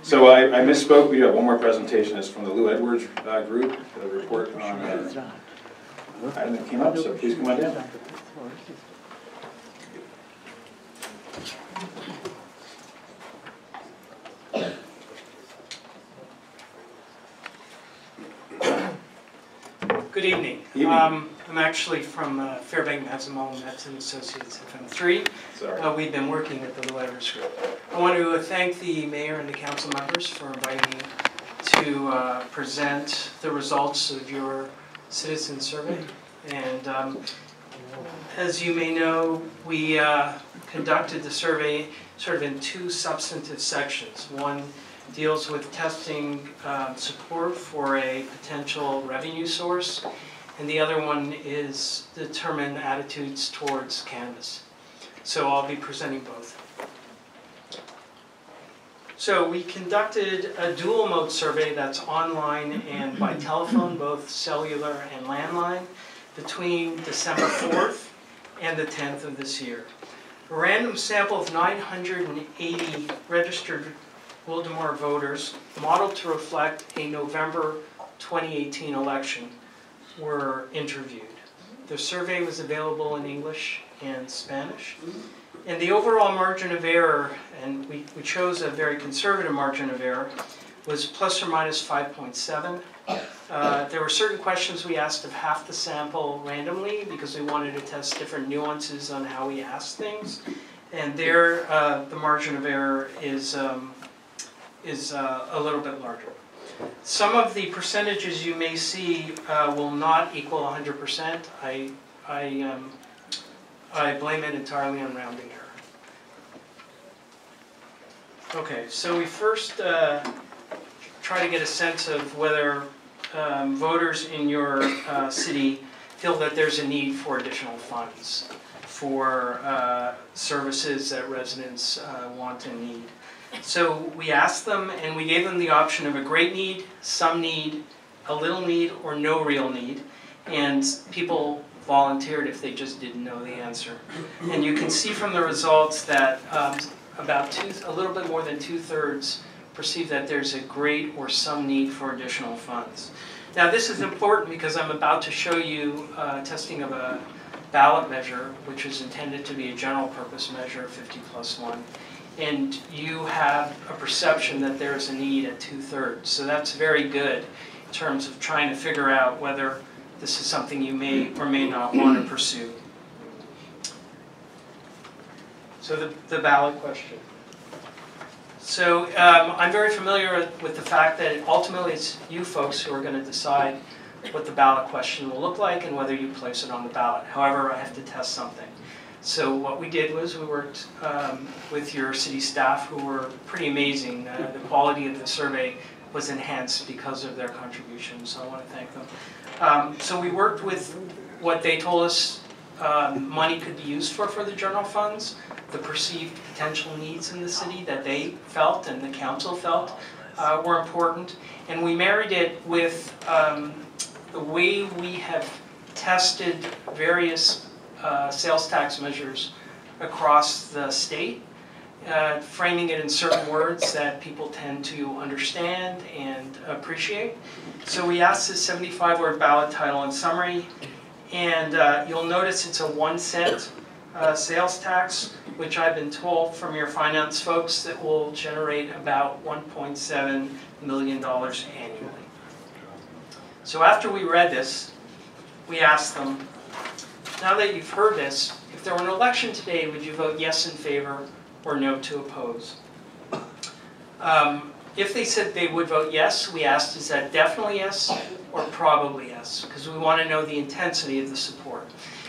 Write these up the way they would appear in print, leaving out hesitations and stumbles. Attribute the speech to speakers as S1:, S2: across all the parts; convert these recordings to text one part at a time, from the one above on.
S1: So I misspoke. We do have one more presentation. It's from the Lou Edwards group, the report on item that came up. So please come on down.
S2: Good evening. I'm actually from Fairbank Mazzamolo Metz & Associates FM3.
S1: Sorry.
S2: We've been working with the Lou Edwards group. I want to thank the mayor and the council members for inviting me to present the results of your citizen survey. And as you may know, we conducted the survey sort of in two substantive sections. One deals with testing support for a potential revenue source, and the other one is determine attitudes towards cannabis. So I'll be presenting both. So we conducted a dual mode survey that's online and by telephone, both cellular and landline, between December 4th and the 10th of this year. A random sample of 980 registered Wildomar voters, modeled to reflect a November 2018 election, were interviewed. The survey was available in English and Spanish. And the overall margin of error, and we chose a very conservative margin of error, was plus or minus 5.7. There were certain questions we asked of half the sample randomly because we wanted to test different nuances on how we asked things. And there, the margin of error is a little bit larger. Some of the percentages you may see will not equal 100%. I blame it entirely on rounding error. Okay, so we first try to get a sense of whether voters in your city feel that there's a need for additional funds for services that residents want and need. So we asked them, and we gave them the option of a great need, some need, a little need, or no real need. And people volunteered if they just didn't know the answer. And you can see from the results that a little bit more than 2/3 perceive that there's a great or some need for additional funds. Now this is important because I'm about to show you testing of a ballot measure, which is intended to be a general purpose measure, 50+1. And you have a perception that there is a need at 2/3. So that's very good in terms of trying to figure out whether this is something you may or may not want to pursue. So the ballot question. So I'm very familiar with the fact that ultimately it's you folks who are going to decide what the ballot question will look like and whether you place it on the ballot. However, I have to test something. So what we did was we worked with your city staff, who were pretty amazing. The quality of the survey was enhanced because of their contributions, so I want to thank them. So we worked with what they told us money could be used for the general funds, the perceived potential needs in the city that they felt and the council felt were important, and we married it with the way we have tested various sales tax measures across the state, framing it in certain words that people tend to understand and appreciate. So we asked this 75-word ballot title and summary, and you'll notice it's a 1-cent sales tax, which I've been told from your finance folks that will generate about $1.7 million annually. So after we read this, we asked them, now that you've heard this, if there were an election today, would you vote yes in favor or no to oppose? If they said they would vote yes, we asked, is that definitely yes or probably yes? Because we want to know the intensity of the support.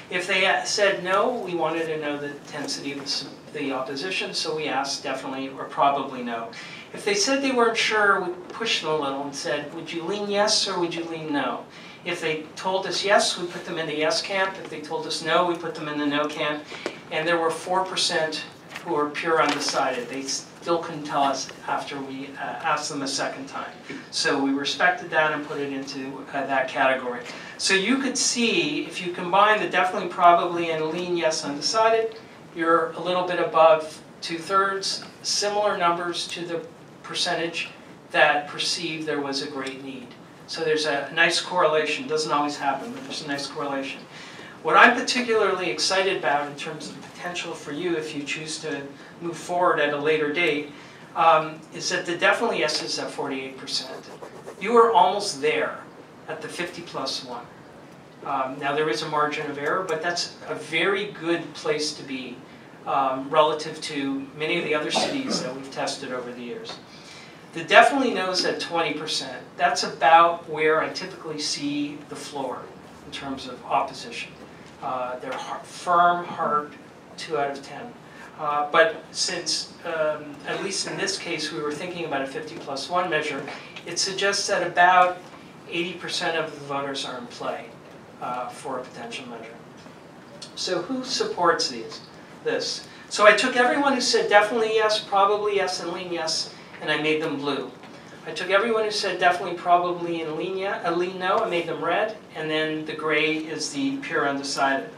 S2: If they said no, we wanted to know the intensity of the opposition, so we asked definitely or probably no. If they said they weren't sure, we pushed them a little and said, would you lean yes or would you lean no? If they told us yes, we put them in the yes camp. If they told us no, we put them in the no camp. And there were 4% who were pure undecided. They still couldn't tell us after we asked them a second time. So we respected that and put it into that category. So you could see, if you combine the definitely, probably, and lean yes undecided, you're a little bit above 2/3. Similar numbers to the percentage that perceived there was a great need. So there's a nice correlation. Doesn't always happen, but there's a nice correlation. What I'm particularly excited about in terms of the potential for you, if you choose to move forward at a later date, is that the definitely yes is at 48%. You are almost there at the 50+1. Now there is a margin of error, but that's a very good place to be relative to many of the other cities that we've tested over the years. The definitely no's at 20%. That's about where I typically see the floor in terms of opposition. They're firm, hard, 2 out of 10. But since, at least in this case, we were thinking about a 50+1 measure, it suggests that about 80% of the voters are in play for a potential measure. So who supports this? So I took everyone who said definitely yes, probably yes, and lean yes, and I made them blue. I took everyone who said definitely, probably, and lean no, I made them red, and then the gray is the pure undecided.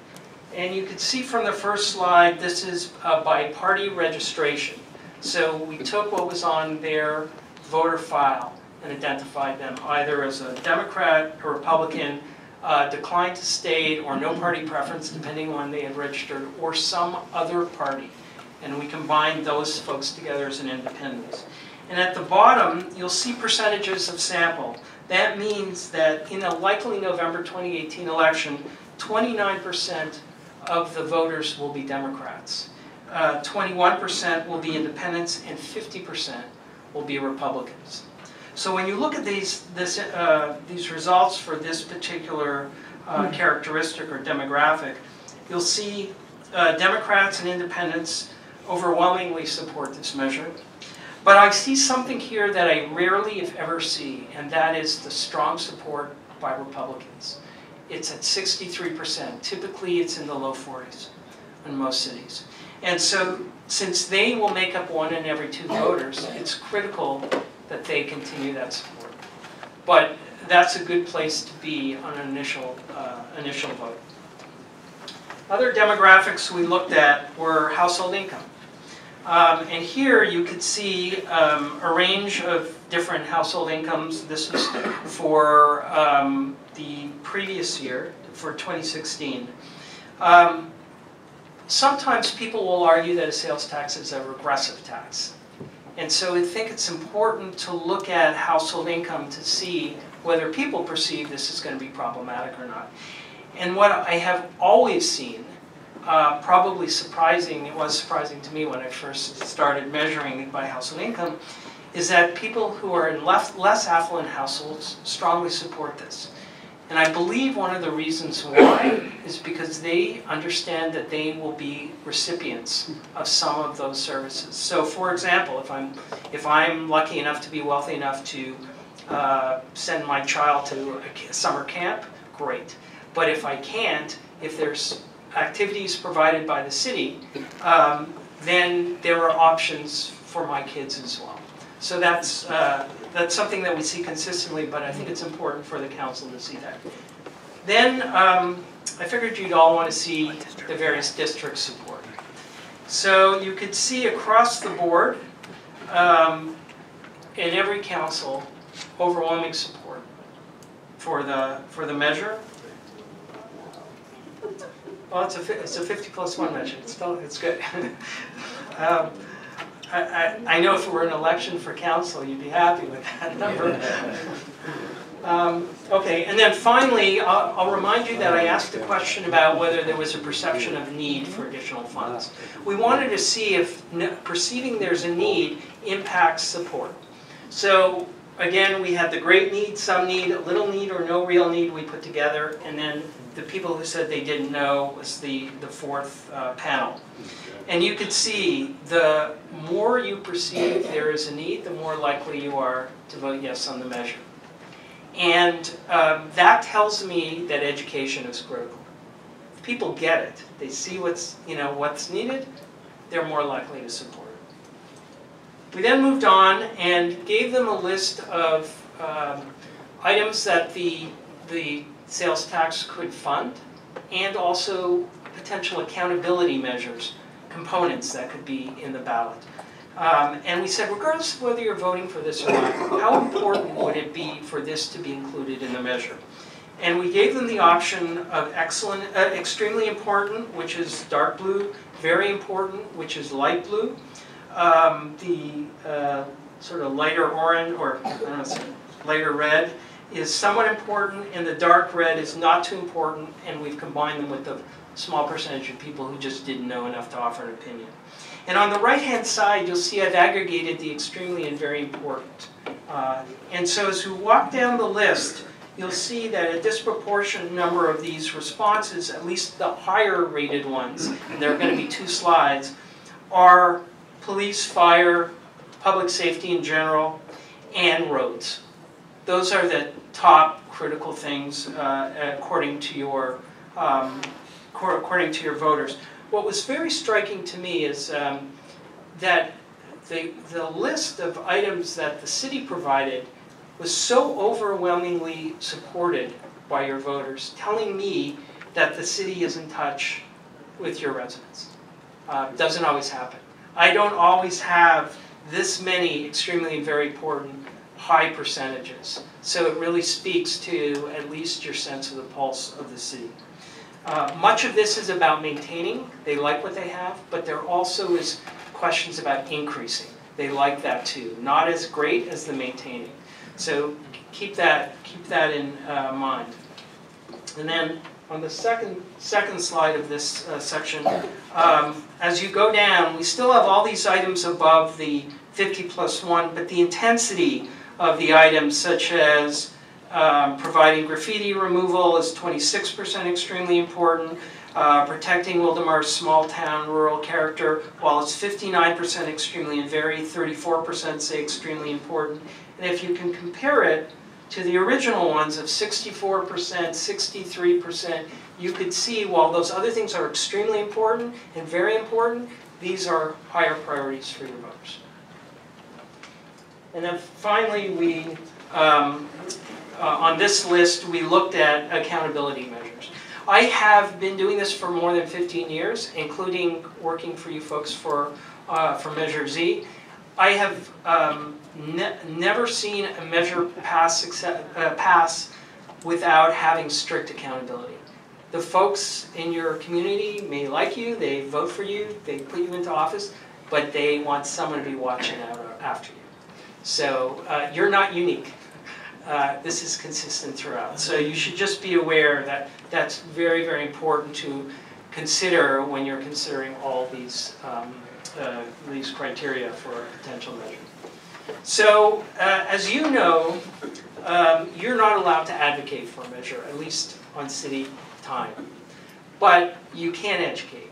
S2: And you can see from the first slide, this is by party registration. So we took what was on their voter file and identified them either as a Democrat, a Republican, declined to state, or no party preference, depending on when they had registered, or some other party. And we combined those folks together as an independent. And at the bottom, you'll see percentages of sample. That means that in a likely November 2018 election, 29% of the voters will be Democrats. 21% will be independents, and 50% will be Republicans. So when you look at these results for this particular characteristic or demographic, you'll see Democrats and independents overwhelmingly support this measure. But I see something here that I rarely, if ever, see, and that is the strong support by Republicans. It's at 63%. Typically, it's in the low 40s in most cities. And so, since they will make up 1 in every 2 voters, it's critical that they continue that support. But that's a good place to be on an initial vote. Other demographics we looked at were household income. And here you could see a range of different household incomes. This was for the previous year, for 2016. Sometimes people will argue that a sales tax is a regressive tax. And so I think it's important to look at household income to see whether people perceive this is going to be problematic or not. And what I have always seen, probably surprising, it was surprising to me when I first started measuring it by household income, is that people who are in less affluent households strongly support this. And I believe one of the reasons why is because they understand that they will be recipients of some of those services. So for example, if I'm lucky enough to be wealthy enough to send my child to a summer camp, great. But if I can't, if there's activities provided by the city, then there are options for my kids as well. So that's something that we see consistently, but I think it's important for the council to see that. Then I figured you'd all want to see the various district support. So you could see across the board, in every council, overwhelming support for the measure. Well, it's a 50+1 measure. It's good. I know if it were an election for council, you'd be happy with that number. Okay, and then finally, I'll remind you that I asked a question about whether there was a perception of need for additional funds. We wanted to see if perceiving there's a need impacts support. So again, we had the great need, some need, a little need, or no real need we put together, and then the people who said they didn't know was the fourth panel. And you could see the more you perceive there is a need, the more likely you are to vote yes on the measure. And that tells me that education is critical. If people get it, they see what's needed, they're more likely to support it. We then moved on and gave them a list of items that the sales tax could fund, and also potential accountability measures, components that could be in the ballot. And we said, regardless of whether you're voting for this or not, how important would it be for this to be included in the measure? And we gave them the option of excellent, extremely important, which is dark blue, very important, which is light blue, the sort of lighter orange, or I don't know, lighter red, is somewhat important, and the dark red is not too important, and we've combined them with the small percentage of people who just didn't know enough to offer an opinion. And on the right-hand side, you'll see I've aggregated the extremely and very important. And so as we walk down the list, you'll see that a disproportionate number of these responses, at least the higher rated ones, and there are going to be 2 slides, are police, fire, public safety in general, and roads. Those are the top critical things according to your voters. What was very striking to me is that the list of items that the city provided was so overwhelmingly supported by your voters, telling me that the city is in touch with your residents. Doesn't always happen. I don't always have this many extremely and very important high percentages. So it really speaks to at least your sense of the pulse of the city. Much of this is about maintaining. They like what they have, but there also is questions about increasing. They like that too. Not as great as the maintaining. So keep that in mind. And then on the second slide of this section, as you go down, we still have all these items above the 50+1, but the intensity of the items, such as providing graffiti removal, is 26% extremely important. Protecting Wildomar's small town rural character, while it's 59% extremely and very, 34% say extremely important. And if you can compare it to the original ones of 64%, 63%, you could see while those other things are extremely important and very important, these are higher priorities for your voters. And then finally, we, on this list, we looked at accountability measures. I have been doing this for more than 15 years, including working for you folks for Measure Z. I have never seen a measure pass without having strict accountability. The folks in your community may like you, they vote for you, they put you into office, but they want someone to be watching out after you. So you're not unique. This is consistent throughout. So you should just be aware that that's very, very important to consider when you're considering all these criteria for a potential measure. So as you know, you're not allowed to advocate for a measure, at least on city time. But you can educate.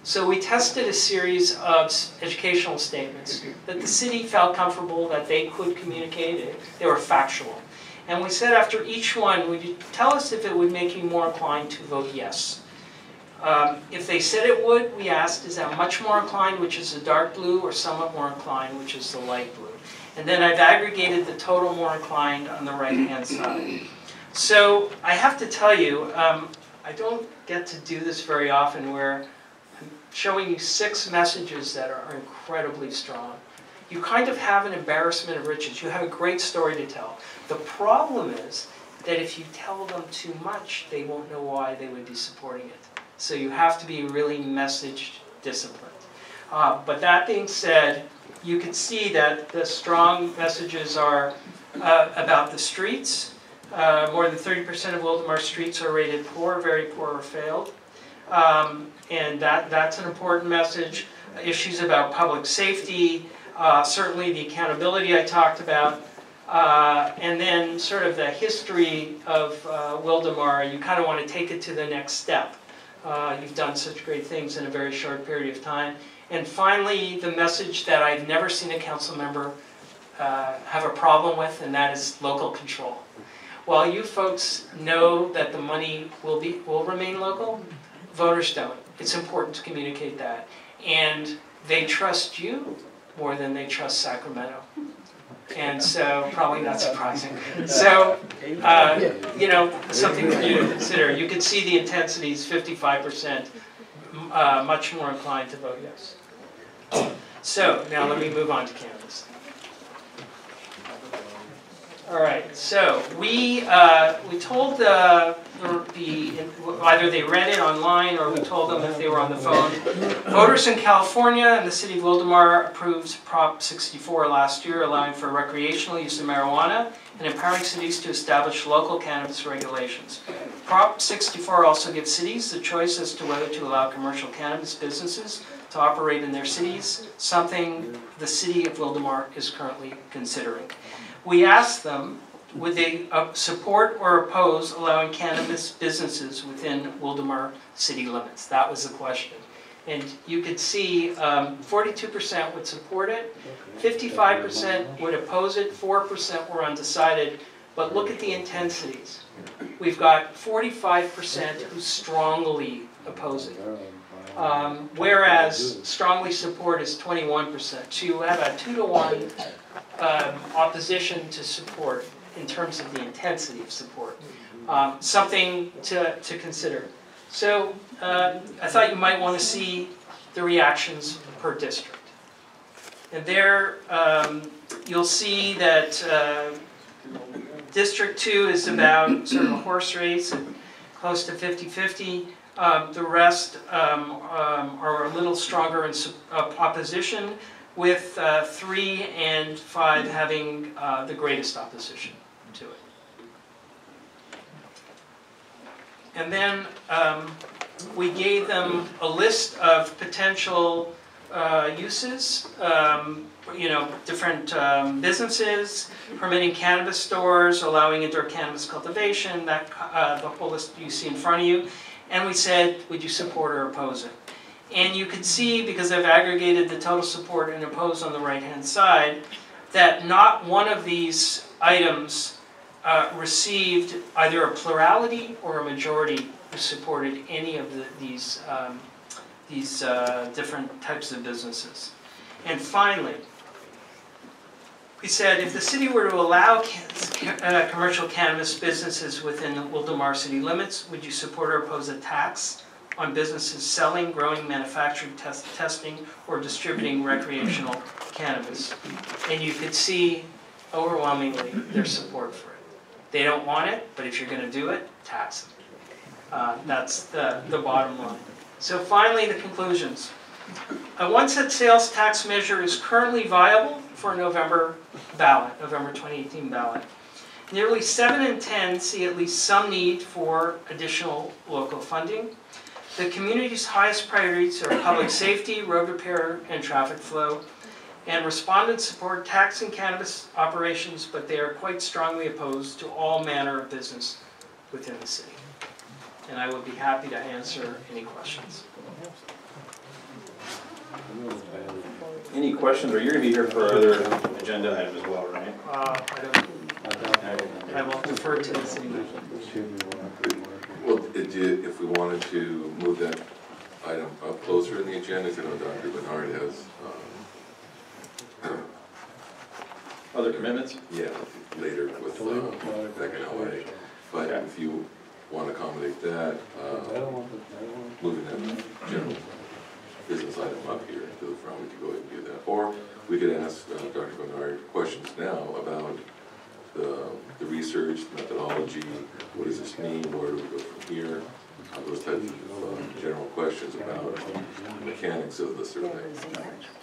S2: So we tested a series of educational statements that the city felt comfortable that they could communicate. They were factual. And we said after each one, would you tell us if it would make you more inclined to vote yes? If they said it would, we asked, is that much more inclined, which is the dark blue, or somewhat more inclined, which is the light blue? And then I've aggregated the total more inclined on the right-hand side. So I have to tell you, I don't get to do this very often, where I'm showing you 6 messages that are incredibly strong. You kind of have an embarrassment of riches. You have a great story to tell. The problem is that if you tell them too much, they won't know why they would be supporting it. So you have to be really message disciplined. But that being said, you can see that the strong messages are about the streets. More than 30% of Wildomar streets are rated poor, very poor, or failed. And that's an important message. Issues about public safety, certainly the accountability I talked about, and then sort of the history of Wildomar. You kind of want to take it to the next step. You've done such great things in a very short period of time. And finally, the message that I've never seen a council member have a problem with, and that is local control. While you folks know that the money will remain local, voters don't. It's important to communicate that. And they trust you more than they trust Sacramento. And so, probably not surprising. So, you know, something for you to consider. You can see the intensity is 55%, much more inclined to vote yes. So now let me move on to cannabis. All right, so we told either they read it online or we told them if they were on the phone. Voters in California and the city of Wildomar approved Prop 64 last year, allowing for recreational use of marijuana and empowering cities to establish local cannabis regulations. Prop 64 also gives cities the choice as to whether to allow commercial cannabis businesses to operate in their cities, something the city of Wildomar is currently considering. We asked them, would they support or oppose allowing cannabis businesses within Wildomar city limits? That was the question. And you could see 42% would support it, 55% would oppose it, 4% were undecided. But look at the intensities. We've got 45% who strongly oppose it. Whereas strongly support is 21%. So you have a 2-to-1 opposition to support in terms of the intensity of support. Something to consider. So I thought you might want to see the reactions per district. And there you'll see that District 2 is about sort of a horse race at close to 50-50. The rest are a little stronger in opposition, with 3 and 5 having the greatest opposition to it. And then we gave them a list of potential uses, different businesses, permitting cannabis stores, allowing indoor cannabis cultivation, the whole list you see in front of you. And we said, would you support or oppose it? And you can see, because I've aggregated the total support and oppose on the right-hand side, that not one of these items received either a plurality or a majority who supported any of these different types of businesses. And finally, we said if the city were to allow commercial cannabis businesses within the Wildomar city limits, would you support or oppose a tax on businesses selling, growing, manufacturing, testing, or distributing recreational cannabis? And you could see overwhelmingly their support for it. They don't want it, but if you're going to do it, tax them. That's the bottom line. So finally, the conclusions. A one-set sales tax measure is currently viable for a November ballot, November 2018 ballot. Nearly 7 in 10 see at least some need for additional local funding. The community's highest priorities are public safety, road repair, and traffic flow. And respondents support taxing cannabis operations, but they are quite strongly opposed to all manner of business within the city. And I would be happy to answer any questions.
S1: Any questions, or you're going to be here for our other agenda item as well, right?
S2: I will defer to the city manager.
S3: Well, if we wanted to move that item up closer in the agenda, I know Dr. Bernard has
S1: Other commitments?
S3: yeah, later with back in LA. But if you want to accommodate that, moving that general business item up here to the front, we could go ahead and do that. Or we could ask Dr. Bernard questions now about the research, the methodology, what does this mean, where do we go from here, those types of general questions about the mechanics of the survey.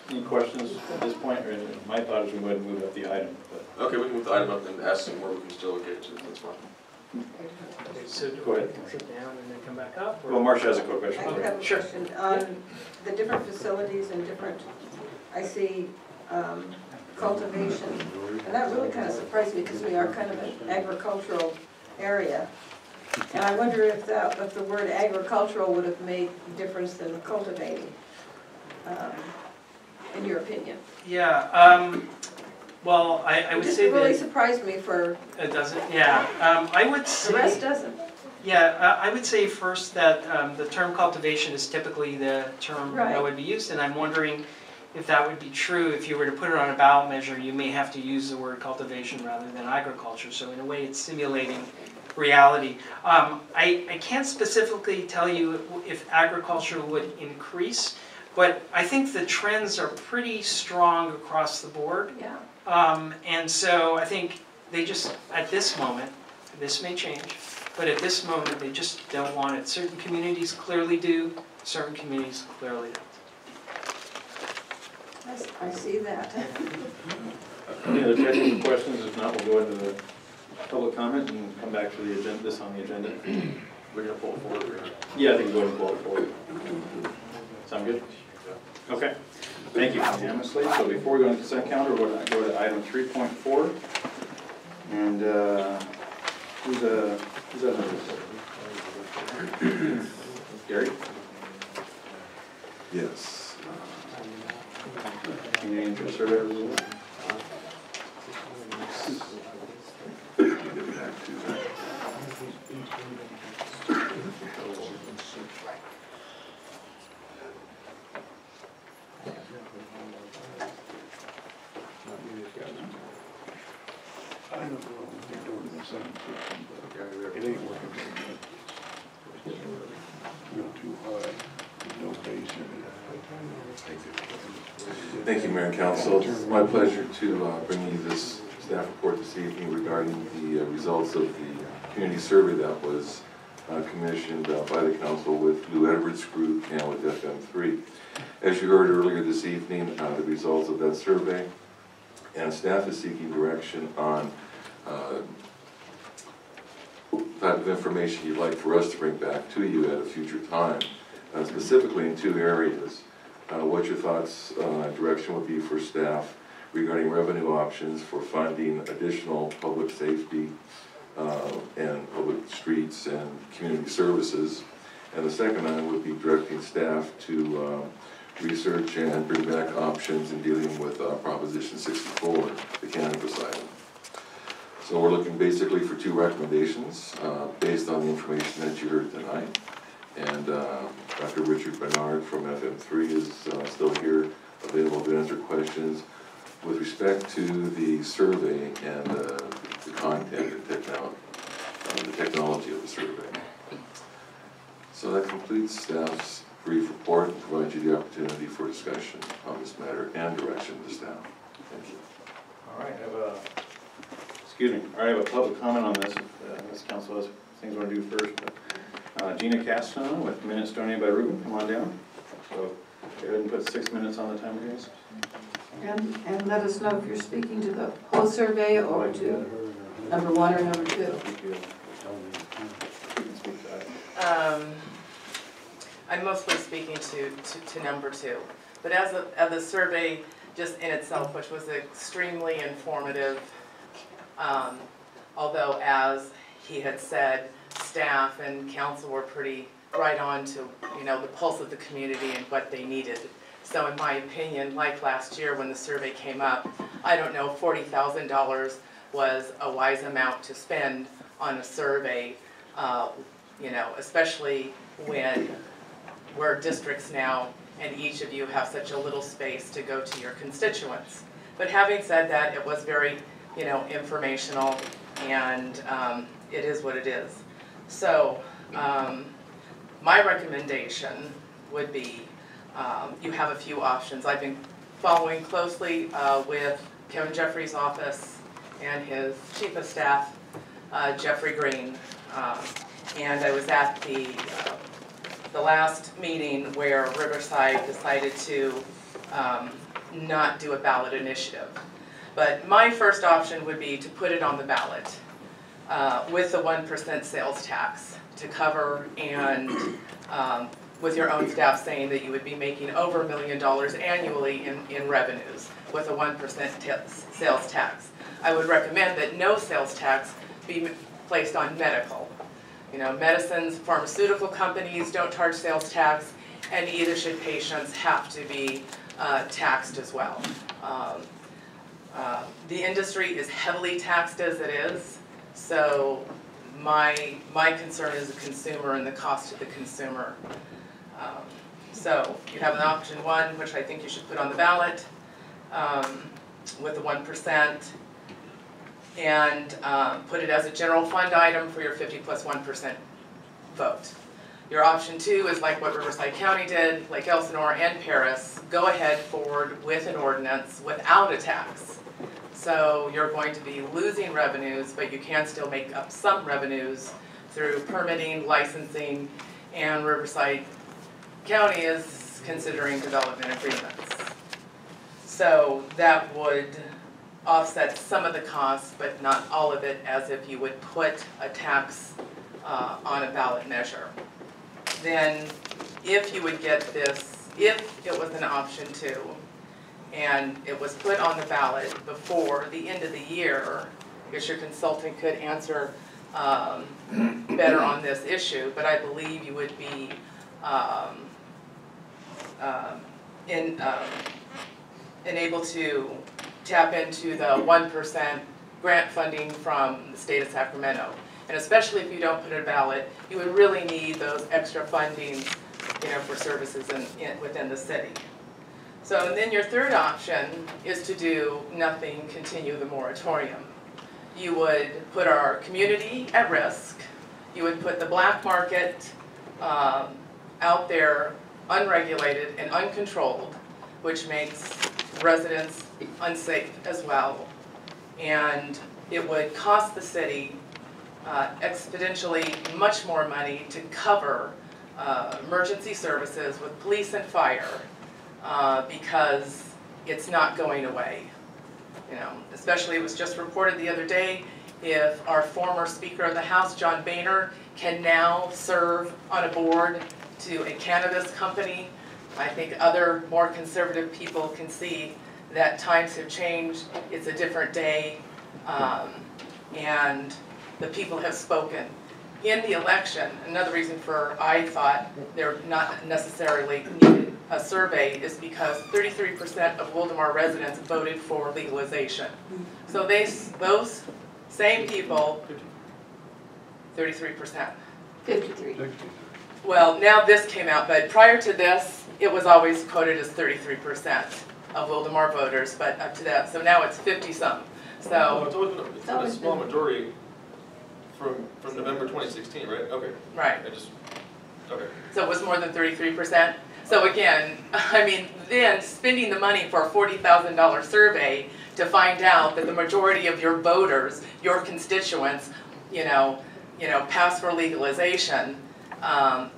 S1: Any questions at this point? Or my thought is we would move up the item. But
S4: Okay, we can move the item up and ask some more, we can still okay to it, that's fine.
S2: Okay, so
S1: Go ahead.
S2: sit down and then come back up? Or?
S1: well, Marcia has a quick question.
S5: I have a
S2: Sure.
S5: question on the different facilities and different, I see cultivation, and that really kind of surprised me because we are kind of an agricultural area. And I wonder if the word agricultural would have made a difference than cultivating, in your opinion.
S2: Yeah, well, I would say
S5: It really
S2: that
S5: surprised me for,
S2: it doesn't, yeah. I would say,
S5: the rest doesn't.
S2: yeah, I would say first that the term cultivation is typically the term that
S5: Right.
S2: would be used, and I'm wondering if that would be true. If you were to put it on a ballot measure, you may have to use the word cultivation rather than agriculture, so in a way it's simulating reality. I can't specifically tell you if agriculture would increase, But I think the trends are pretty strong across the board.
S5: Yeah.
S2: And so I think they just, at this moment, this may change, but at this moment, they just don't want it. Certain communities clearly do, certain communities clearly don't.
S5: I see that.
S1: Any other technical questions? If not, we'll go into the public comment and come back to the agenda, this on the agenda.
S4: We're gonna pull it forward, we're gonna.
S1: Yeah, I think we'll go ahead and pull it forward. Sound good? Okay. Thank you unanimously. So before we go into consent calendar, we'll go to item 3.4. And who's that? Gary?
S3: Yes.
S1: Any interest survey results?
S3: Get back to that.
S6: I don't know what they're doing in the sound system, but it ain't working very good. Real too high, there's no bass in it.
S3: Thank you, Mayor and Council. It's my pleasure to bring you this staff report this evening regarding the results of the community survey that was commissioned by the council with Lou Edwards Group and with FM3. As you heard earlier this evening, the results of that survey, and staff is seeking direction on type of information you'd like for us to bring back to you at a future time, specifically in two areas. What your thoughts direction would be for staff regarding revenue options for funding additional public safety and public streets and community services. And the second item would be directing staff to research and bring back options in dealing with Proposition 64, the cannabis item. So we're looking basically for two recommendations based on the information that you heard tonight. And Dr. Richard Bernard from FM3 is still here, available to answer questions with respect to the survey and the content and the technology of the survey. So that completes staff's brief report and provides you the opportunity for discussion on this matter and direction to staff. Thank you.
S1: All right, I have a public comment on this. This council has things we want to do first. But, Gina Castone with minutes donated by Ruben, come on down. So go ahead and put 6 minutes on the timer, guys.
S5: And let us know if you're speaking to the whole survey or to number 1 or number 2.
S7: I'm mostly speaking to number 2. But as of the survey just in itself, which was extremely informative, although as he had said, staff and council were pretty right on to, you know, the pulse of the community and what they needed. So in my opinion, like last year when the survey came up, I don't know, $40,000 was a wise amount to spend on a survey, you know, especially when we're districts now and each of you have such a little space to go to your constituents. But having said that, it was very, you know, informational, and it is what it is. So my recommendation would be, you have a few options. I've been following closely with Kevin Jeffrey's office and his chief of staff, Jeffrey Green, and I was at the last meeting where Riverside decided to not do a ballot initiative. But my first option would be to put it on the ballot with the 1% sales tax to cover, and with your own staff saying that you would be making over $1 million annually in revenues with a 1% sales tax. I would recommend that no sales tax be placed on medical. You know, medicines, pharmaceutical companies don't charge sales tax, and neither should patients have to be taxed as well. The industry is heavily taxed as it is, so my concern is the consumer and the cost to the consumer. So you have an option 1, which I think you should put on the ballot with the 1%, and put it as a general fund item for your 50 plus 1% vote. Your option 2 is like what Riverside County did, like Elsinore and Paris, go ahead forward with an ordinance without a tax. So you're going to be losing revenues, but you can still make up some revenues through permitting, licensing, and Riverside County is considering development agreements. So that would offset some of the costs, but not all of it, as if you would put a tax on a ballot measure. Then if you would get this, if it was an option 2, and it was put on the ballot before the end of the year, I guess your consultant could answer better on this issue, but I believe you would be able to tap into the 1% grant funding from the state of Sacramento. And especially if you don't put a ballot, you would really need those extra fundings, for services within the city. So and then your third option is to do nothing, continue the moratorium. You would put our community at risk. You would put the black market out there unregulated and uncontrolled, which makes residents unsafe as well. And it would cost the city exponentially much more money to cover emergency services with police and fire because it's not going away. Especially it was just reported the other day, if our former Speaker of the House, John Boehner, can now serve on a board to a cannabis company, I think other more conservative people can see that times have changed, it's a different day, and the people have spoken. In the election, another reason for I thought there not necessarily needed a survey is because 33% of Wildomar residents voted for legalization. So those same people, 33%.
S5: 53.
S7: Well, now this came out, but prior to this, it was always quoted as 33% of Wildomar voters, but up to that, so now it's 50-some. So
S4: It's been a small majority from November 2016, right? Okay.
S7: right.
S4: Okay.
S7: So it was more than 33%. So again, I mean, then spending the money for a $40,000 survey to find out that the majority of your voters, your constituents, pass for legalization,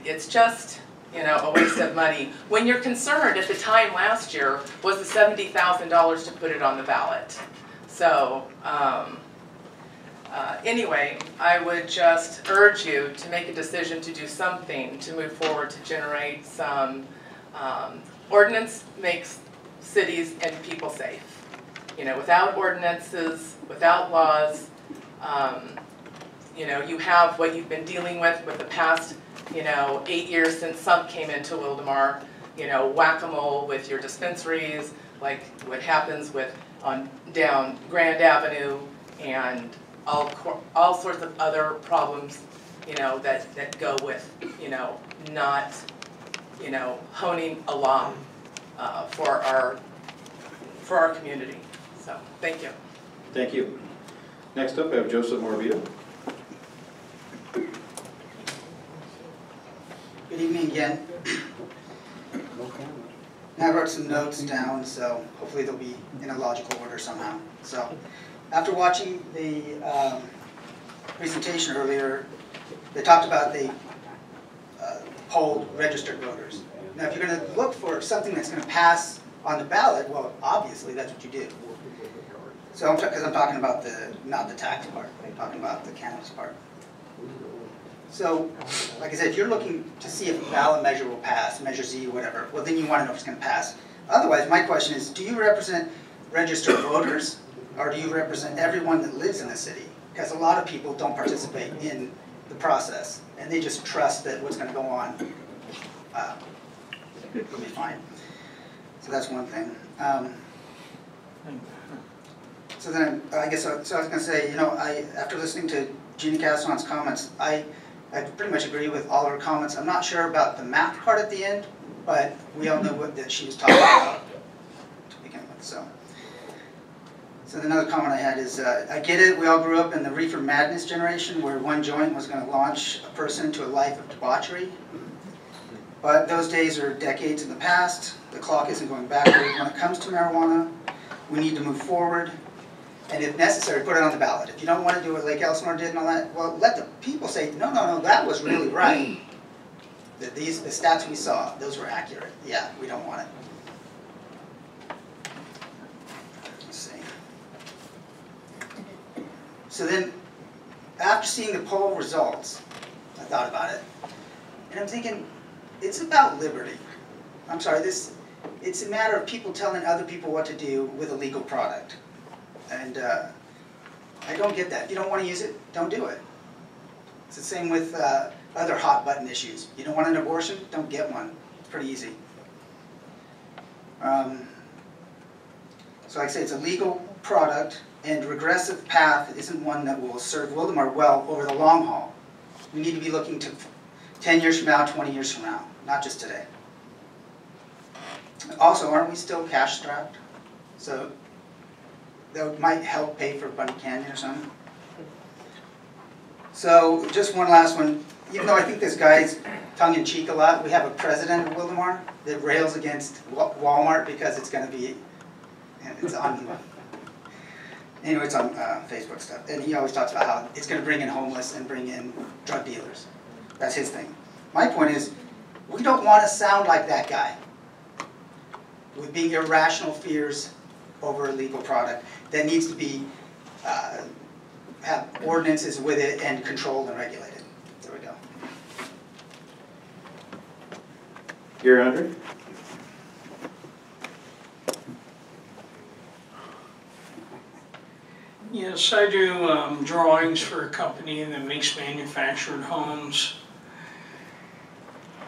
S7: it's just, a waste of money. When you're concerned at the time last year was the $70,000 to put it on the ballot. So anyway, I would just urge you to make a decision to do something to move forward to generate some ordinance makes cities and people safe. Without ordinances, without laws, you have what you've been dealing with the past 8 years since Sump came into Wildomar, whack-a-mole with your dispensaries, like what happens down Grand Avenue and all sorts of other problems, that go with, not, honing a law for our community. So, thank you.
S1: Thank you. Next up, I have Joseph Morvita.
S8: Good evening again. I wrote some notes down, so hopefully they'll be in a logical order somehow. So, after watching the presentation earlier, they talked about the polled registered voters. Now, if you're going to look for something that's going to pass on the ballot, well, obviously that's what you do. So, because I'm talking about not the tax part, I'm talking about the cannabis part. So, like I said, if you're looking to see if a ballot measure will pass, Measure Z, whatever, well then you want to know if it's going to pass. Otherwise, my question is, do you represent registered voters, or do you represent everyone that lives in the city? Because a lot of people don't participate in the process, and they just trust that what's going to go on will be fine. So that's one thing. So then, I guess, so I was going to say, after listening to Jeannie Caston's comments, I pretty much agree with all her comments. I'm not sure about the math part at the end, but we all know that she was talking about to begin with. So So another comment I had is, I get it, we all grew up in the reefer madness generation where one joint was going to launch a person into a life of debauchery. But those days are decades in the past. The clock isn't going backward. When it comes to marijuana, we need to move forward. And if necessary, put it on the ballot. If you don't want to do it like Elsinore did and all that, well, let the people say, no, no, no, that was really right. The stats we saw, those were accurate. Yeah, we don't want it. Let's see. So then, after seeing the poll results, I thought about it. And I'm thinking, it's about liberty. I'm sorry, it's a matter of people telling other people what to do with a legal product. And I don't get that. If you don't want to use it, don't do it. It's the same with other hot button issues. You don't want an abortion? Don't get one. It's pretty easy. So like I say, it's a legal product, and regressive path isn't one that will serve Wildomar well over the long haul. We need to be looking to 10 years from now, 20 years from now, not just today. Also, aren't we still cash strapped? So that might help pay for Bunny Canyon or something. So just one last one. Even though I think this guy's tongue-in-cheek a lot, we have a president of Wildomar that rails against Walmart because it's going to be, it's on, anyway, it's on Facebook stuff. And he always talks about how it's going to bring in homeless and bring in drug dealers. That's his thing. My point is, we don't want to sound like that guy with being irrational fears over a legal product that needs to be, have ordinances with it and controlled and regulated. There we go.
S1: Gary Andre?
S9: Yes, I do drawings for a company that makes manufactured homes.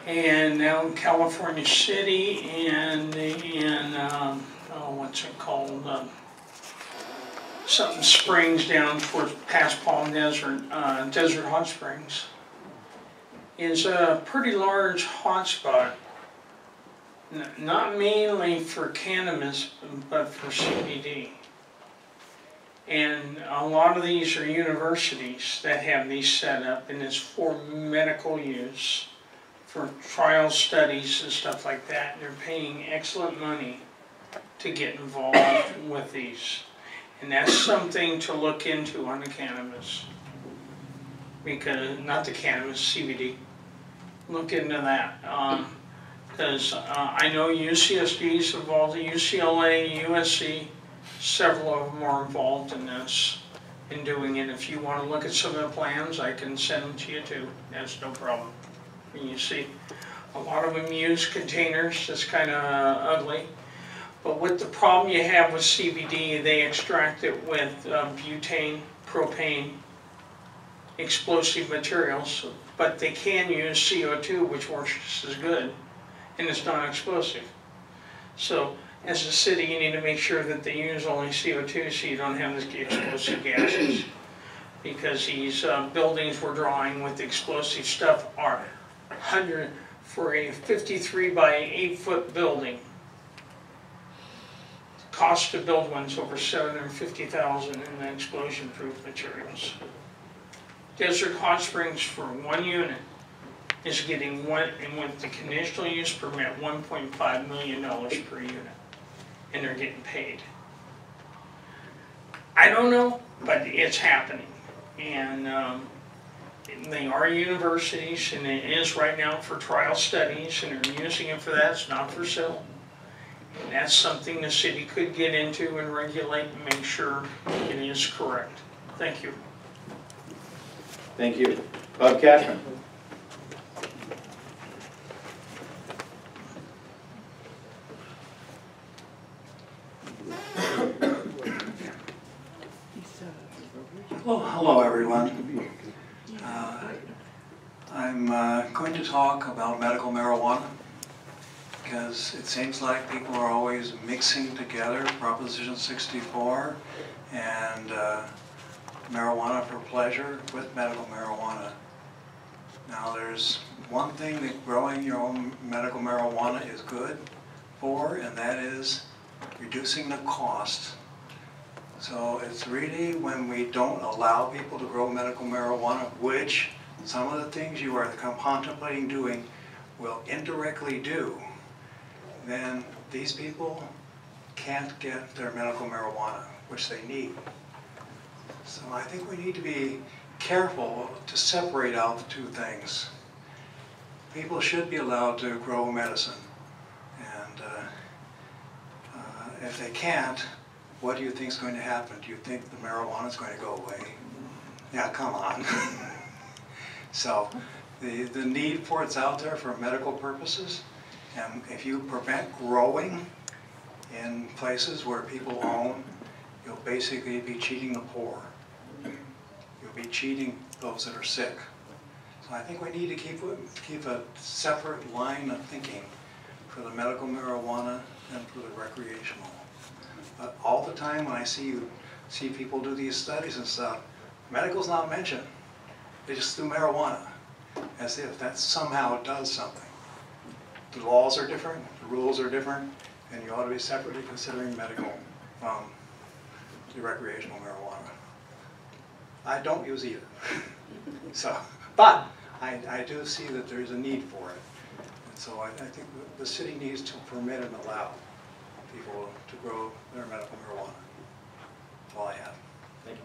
S9: And now in California City and in, what's it called? Something Springs down towards past Palm Desert, Desert Hot Springs, is a pretty large hotspot. Not mainly for cannabis, but for CBD. And a lot of these are universities that have these set up, and it's for medical use, for trial studies and stuff like that. They're paying excellent money to get involved with these. And that's something to look into on the cannabis. Because, not the cannabis, CBD. Look into that. Because I know UCSD is involved, UCLA, USC, several of them are involved in this, in doing it. If you want to look at some of the plans, I can send them to you too. That's no problem. And you see, a lot of them use containers. That's kind of ugly. But with the problem you have with CBD, they extract it with butane, propane, explosive materials. But they can use CO2, which works just as good, and it's not explosive. So, as a city, you need to make sure that they use only CO2 so you don't have the explosive gases. Because these buildings we're drawing with explosive stuff are 100 for a 53 by 8 foot building. Cost to build one's over $750,000 in the explosion-proof materials. Desert Hot Springs for one unit is getting one, and with the conditional use permit, $1.5 million per unit, and they're getting paid. I don't know, but it's happening, and they are universities, and it is right now for trial studies, and they're using it for that. It's not for sale. And that's something the city could get into and regulate and make sure it is correct. Thank you.
S1: Thank you. Bob Cashman.
S10: Well, hello everyone. I'm going to talk about medical marijuana because it seems like people are always mixing together Proposition 64 and marijuana for pleasure with medical marijuana. Now there's one thing that growing your own medical marijuana is good for, and that is reducing the cost. So it's really when we don't allow people to grow medical marijuana, which some of the things you are contemplating doing will indirectly do, then these people can't get their medical marijuana, which they need. So I think we need to be careful to separate out the two things. People should be allowed to grow medicine, and if they can't, what do you think is going to happen? Do you think the marijuana is going to go away? Yeah, come on. So the need for it's out there for medical purposes, and if you prevent growing in places where people own, you'll basically be cheating the poor. You'll be cheating those that are sick. So I think we need to keep a separate line of thinking for the medical marijuana and for the recreational. But all the time when I see people do these studies and stuff, medical's not mentioned. They just do marijuana, as if that somehow does something. The laws are different, the rules are different, and you ought to be separately considering medical from the recreational marijuana. I don't use either. So, but I do see that there's a need for it. And so I think the city needs to permit and allow people to grow their medical marijuana. That's all I have.
S1: Thank you.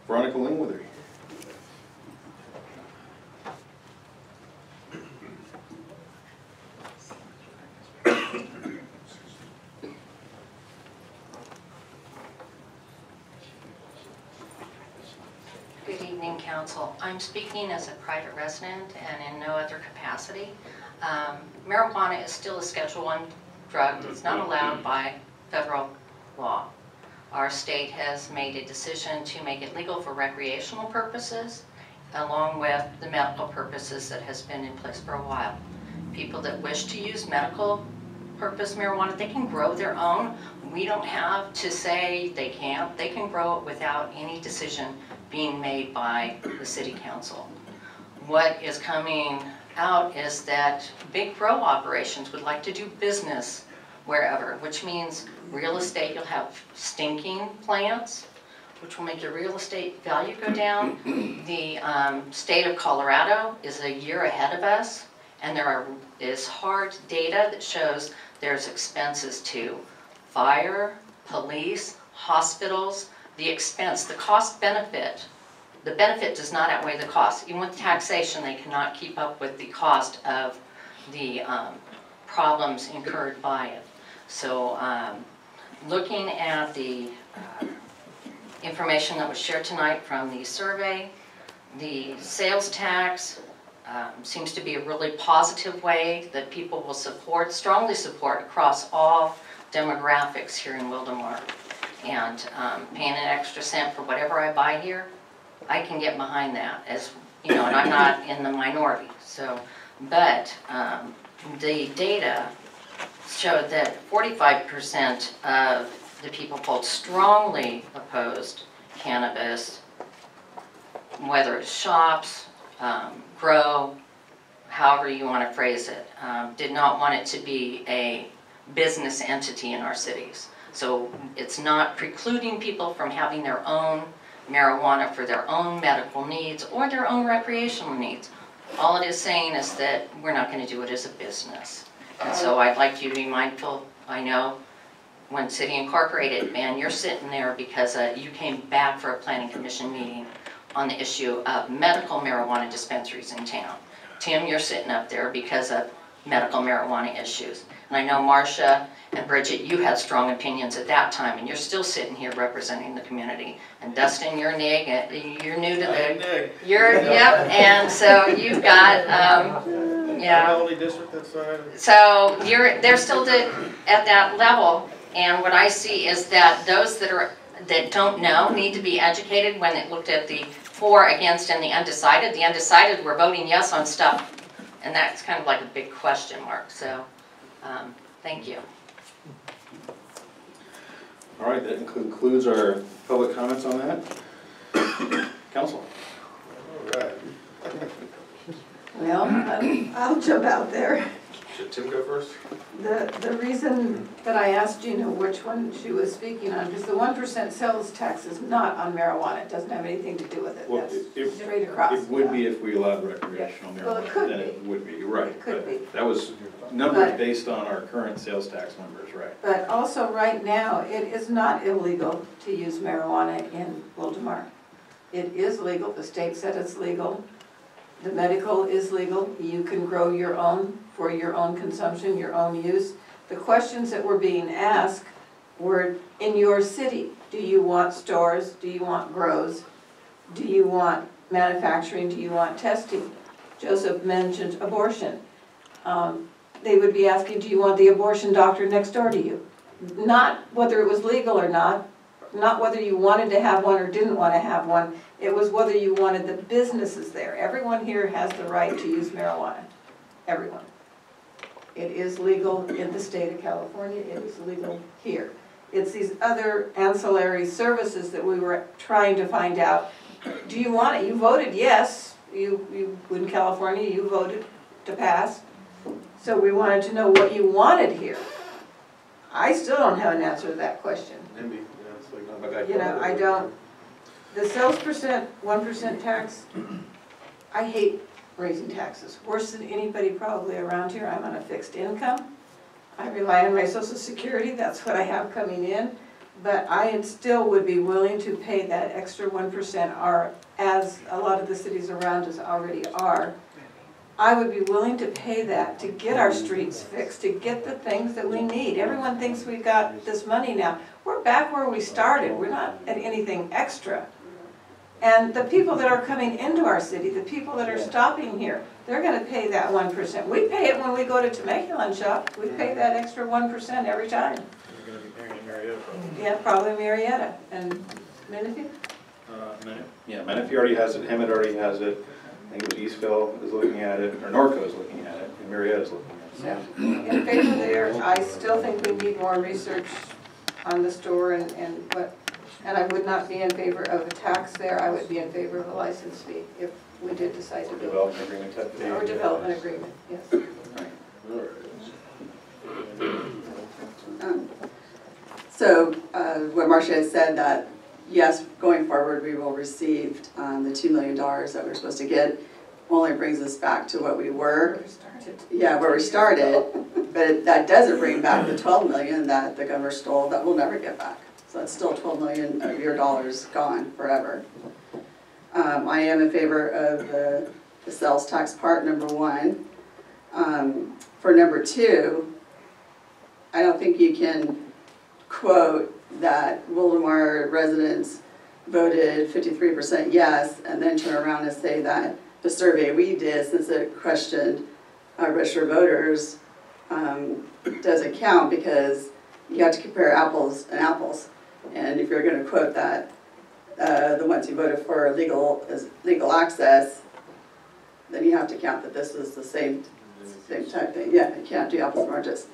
S1: Veronica Lingwithery.
S11: Good evening, Council. I'm speaking as a private resident and in no other capacity. Marijuana is still a Schedule I drug. It's not allowed by federal law. Our state has made a decision to make it legal for recreational purposes, along with the medical purposes that has been in place for a while. People that wish to use medical purpose marijuana, they can grow their own. We don't have to say they can't. They can grow it without any decision being made by the City Council. What is coming out is that big grow operations would like to do business wherever, which means real estate, you'll have stinking plants, which will make your real estate value go down. The state of Colorado is a year ahead of us, and there is hard data that shows there's expenses to fire, police, hospitals. The expense, the cost benefit, the benefit does not outweigh the cost. Even with taxation, they cannot keep up with the cost of the problems incurred by it. So looking at the information that was shared tonight from the survey, the sales tax seems to be a really positive way that people will support, strongly support across all demographics here in Wildomar. And paying an extra cent for whatever I buy here, I can get behind that, as you know, and I'm not in the minority. So, but the data showed that 45% of the people polled strongly opposed cannabis, whether it's shops, grow, however you want to phrase it, did not want it to be a business entity in our cities. So it's not precluding people from having their own marijuana for their own medical needs or their own recreational needs. All it is saying is that we're not going to do it as a business. And so I'd like you to be mindful. I know when City Incorporated, man, you're sitting there because you came back for a planning commission meeting on the issue of medical marijuana dispensaries in town. Tim, you're sitting up there because of medical marijuana issues. And I know Marcia and Bridget, you had strong opinions at that time, and you're still sitting here representing the community. And Dustin, you're new to the, yep, and so you've got, yeah.
S4: Only district that's
S11: So they're still at that level, and what I see is that those that don't know need to be educated. When it looked at the for, against, and the undecided were voting yes on stuff, and that's kind of like a big question mark. So, thank you.
S1: All right, that concludes our public comments on that. Council.
S4: All right.
S5: Well, I'll jump out there.
S4: Should Tim go first?
S5: The reason that I asked Gina which one she was speaking on, because the 1% sales tax is not on marijuana. It doesn't have anything to do with it.
S1: Well,
S5: That's straight across.
S1: It would be if we allowed recreational
S5: Well, it
S1: marijuana,
S5: could
S1: then it
S5: be.
S1: would be, you're right.
S5: It could
S1: but
S5: be.
S1: That was numbers
S5: But-
S1: based on our current sales tax numbers, right?
S5: But also, right now, it is not illegal to use marijuana in Wildomar. It is legal, the state said it's legal. The medical is legal, you can grow your own for your own consumption, your own use. The questions that were being asked were, in your city, do you want stores, do you want grows? Do you want manufacturing, do you want testing? Joseph mentioned abortion. They would be asking, do you want the abortion doctor next door to you? Not whether it was legal or not whether you wanted to have one or didn't want to have one, it was whether you wanted the businesses there. Everyone here has the right to use marijuana, everyone. It is legal in the state of California, it is legal here. It's these other ancillary services that we were trying to find out. Do you want it? You voted yes, you in California, you voted to pass. So we wanted to know what you wanted here. I still don't have an answer to that question. You know, I don't, the sales percent, 1% tax, I hate raising taxes. Worse than anybody probably around here. I'm on a fixed income. I rely on my Social Security, that's what I have coming in. But I still would be willing to pay that extra 1%, or as a lot of the cities around us already are. I would be willing to pay that to get our streets fixed, to get the things that we need. Everyone thinks we've got this money now. We're back where we started. We're not at anything extra. And the people that are coming into our city, the people that are stopping here, they're going to pay that 1%. We pay it when we go to Temecula and shop. We pay that extra 1% every time.
S1: You're going to be paying in Marietta probably.
S5: Yeah, probably Marietta. And Menifee?
S1: Yeah, Menifee already has it, Hemet already has it. I think it was Eastville is looking at it, or Norco is looking at it, and Marietta's looking at it.
S5: So, in favor there, I still think we need more research on the store and what, and I would not be in favor of a tax there, I would be in favor of a license fee if we did decide to do it.
S1: Development agreement type of thing.
S5: Or development agreement, yes.
S12: So what Marcia had said, that yes, going forward we will receive the $2 million that we're supposed to get, only brings us back to what we were.
S5: Where we started.
S12: Yeah, where we started, but that doesn't bring back the 12 million that the governor stole that we'll never get back. So that's still 12 million of your dollars gone forever. I am in favor of the sales tax part, number one. For number two, I don't think you can quote that Wildomar residents voted 53% yes, and then turn around and say that the survey we did, since it questioned registered voters, doesn't count because you have to compare apples and apples. And if you're going to quote that the ones who voted for legal access, then you have to count that this is the same type thing. Yeah, you can't do apples and oranges.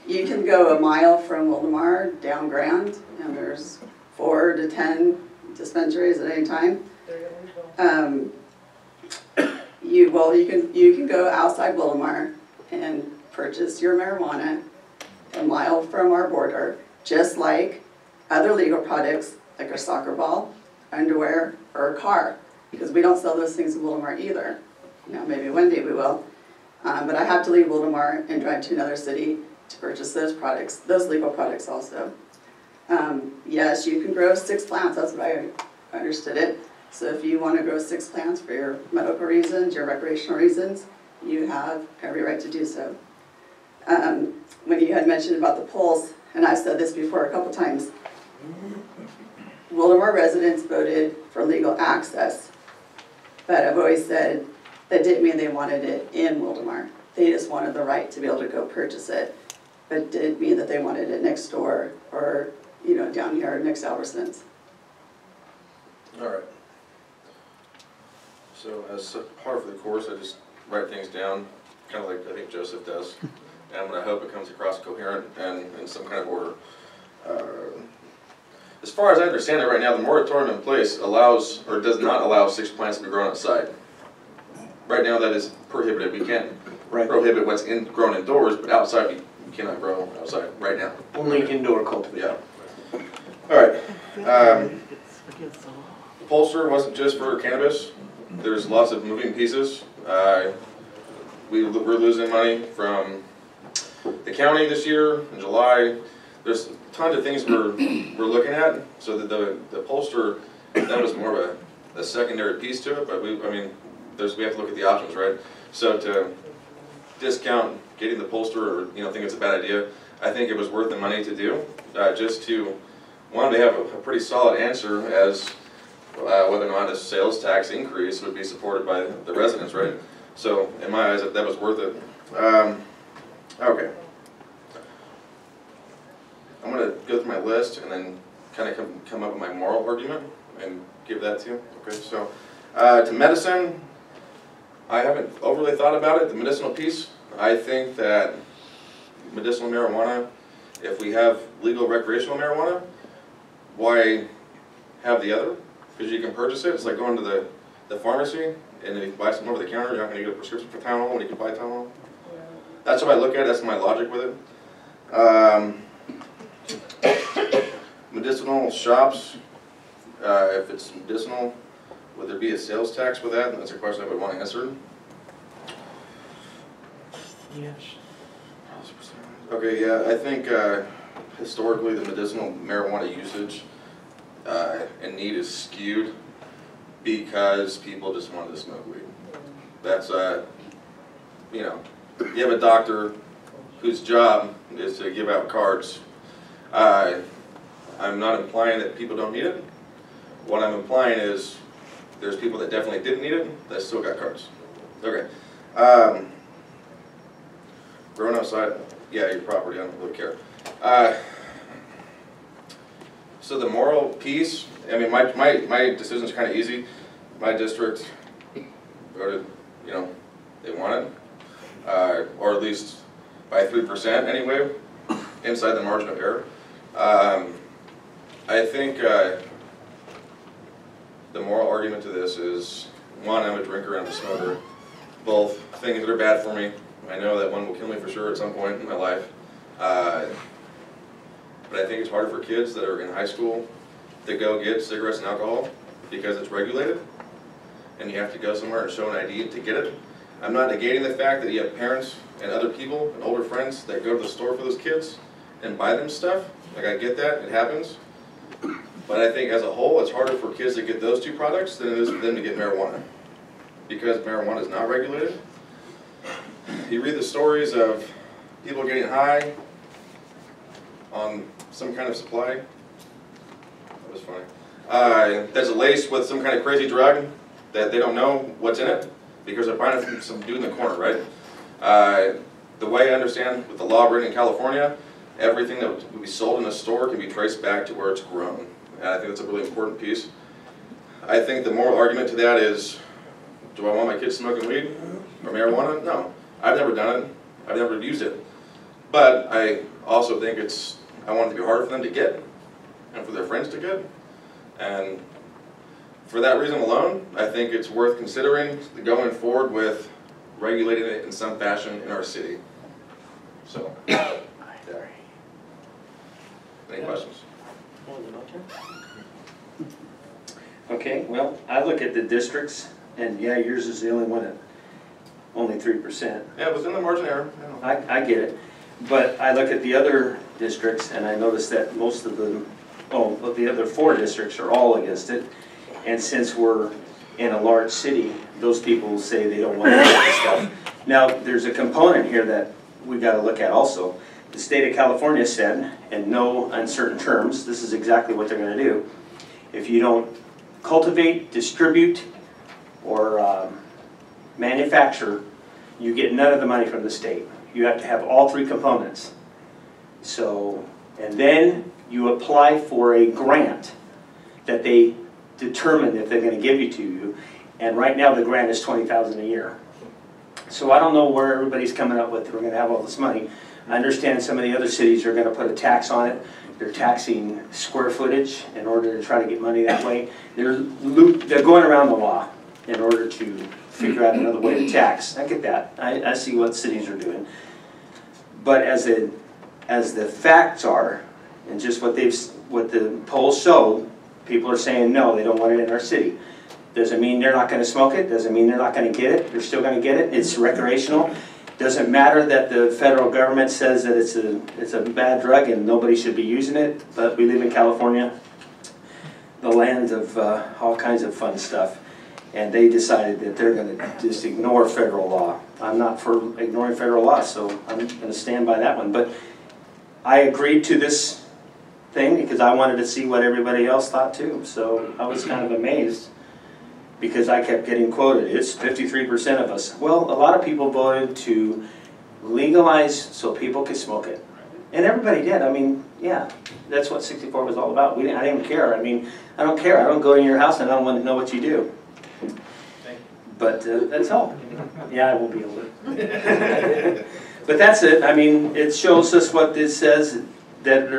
S12: You can go a mile from Wildomar down Grand, and there's 4 to 10 dispensaries at any time. You can go outside Wildomar and purchase your marijuana a mile from our border, just like other legal products like a soccer ball, underwear, or a car, because we don't sell those things in Wildomar either. Now maybe one day we will, but I have to leave Wildomar and drive to another city to purchase those products, those legal products also. Yes, you can grow 6 plants, that's what I understood it. So if you want to grow 6 plants for your medical reasons, your recreational reasons, you have every right to do so. When you had mentioned about the polls, and I've said this before a couple times, Wildomar residents voted for legal access, but I've always said that didn't mean they wanted it in Wildomar. They just wanted the right to be able to go purchase it, but it didn't mean that they wanted it next door or, you know, down here next to Albertsons.
S4: All right. So as part of the course, I just write things down, kind of like I think Joseph does. And I'm going to hope it comes across coherent and in some kind of order. As far as I understand it right now, the moratorium in place allows, or does not allow 6 plants to be grown outside. Right now that is prohibited. We can't
S6: Right.
S4: prohibit what's grown indoors, but outside, you cannot grow outside right now.
S6: Only indoor cultivation.
S4: Yeah. All right. Upholster wasn't just for cannabis. There's lots of moving pieces. We're losing money from the county this year in July. There's tons of things we're looking at. So that the upholster, that was more of a secondary piece to it. But we have to look at the options, right? So to discount getting the upholster, or think it's a bad idea, I think it was worth the money to do, just to one, to have a pretty solid answer as whether or not a sales tax increase would be supported by the residents, right? So in my eyes, that was worth it. Okay. I'm going to go through my list and then kind of come up with my moral argument and give that to you. Okay, so to medicine, I haven't overly thought about it, the medicinal piece. I think that medicinal marijuana, if we have legal recreational marijuana, why have the other? Because you can purchase it. It's like going to the pharmacy and if you buy some over the counter, you're not going to get a prescription for Tylenol when you can buy Tylenol. That's what I look at. That's my logic with it. Medicinal shops, if it's medicinal, would there be a sales tax with that? That's a question I would want answered.
S6: Yes.
S4: Okay, yeah, I think historically the medicinal marijuana usage and need is skewed because people just wanted to smoke weed. That's, you have a doctor whose job is to give out cards. I'm not implying that people don't need it. What I'm implying is there's people that definitely didn't need it that still got cards. Okay. Growing outside, yeah, your property, I don't really care. So the moral piece, I mean, my decision's kind of easy. My district voted, they wanted, or at least by 3% anyway, inside the margin of error. I think the moral argument to this is, one, I'm a drinker and I'm a smoker. Both things that are bad for me. I know that one will kill me for sure at some point in my life. But I think it's harder for kids that are in high school to go get cigarettes and alcohol because it's regulated. And you have to go somewhere and show an ID to get it. I'm not negating the fact that you have parents and other people and older friends that go to the store for those kids and buy them stuff. Like, I get that, it happens. But I think as a whole, it's harder for kids to get those two products than it is for them to get marijuana. Because marijuana is not regulated. You read the stories of people getting high on some kind of supply. That was funny. That's laced with some kind of crazy drug that they don't know what's in it because they're buying it from some dude in the corner, right? The way I understand with the law written in California, everything that would be sold in a store can be traced back to where it's grown. And I think that's a really important piece. I think the moral argument to that is, do I want my kids smoking weed or marijuana? No. I've never done it. I've never used it. But I also think I want it to be harder for them to get and for their friends to get. And for that reason alone, I think it's worth considering going forward with regulating it in some fashion in our city. So, there. Any questions?
S13: Okay, well, I look at the districts, and yeah, yours is the only one at only 3%.
S4: Yeah, within the margin error.
S13: I get it. But I look at the other districts, and I notice that most of them, the other 4 districts are all against it. And since we're in a large city, those people say they don't want to do this stuff. Now, there's a component here that we got to look at also. The state of California said, in no uncertain terms, this is exactly what they're going to do. If you don't cultivate, distribute, or manufacture, you get none of the money from the state. You have to have all 3 components. So, and then you apply for a grant that they determine if they're going to give to you. And right now the grant is $20,000 a year. So I don't know where everybody's coming up with, we're going to have all this money. I understand some of the other cities are going to put a tax on it. They're taxing square footage in order to try to get money that way. They're going around the law in order to figure out another way to tax. I get that. I see what cities are doing. But as the facts are, and just what the polls show, people are saying no, they don't want it in our city. Doesn't mean they're not going to smoke it, doesn't mean they're not going to get it, they're still going to get it, it's recreational. Doesn't matter that the federal government says that it's a bad drug and nobody should be using it, but we live in California, the land of all kinds of fun stuff, and they decided that they're going to just ignore federal law. I'm not for ignoring federal law, so I'm going to stand by that one. But I agreed to this thing because I wanted to see what everybody else thought too, so I was kind of amazed. Because I kept getting quoted, it's 53% of us. Well, a lot of people voted to legalize so people could smoke it. And everybody did. I mean, yeah, that's what 64 was all about. I didn't even care. I mean, I don't care. I don't go to your house and I don't want to know what you do. But that's all. Yeah, I won't be able to. But that's it. I mean, it shows us what this says, that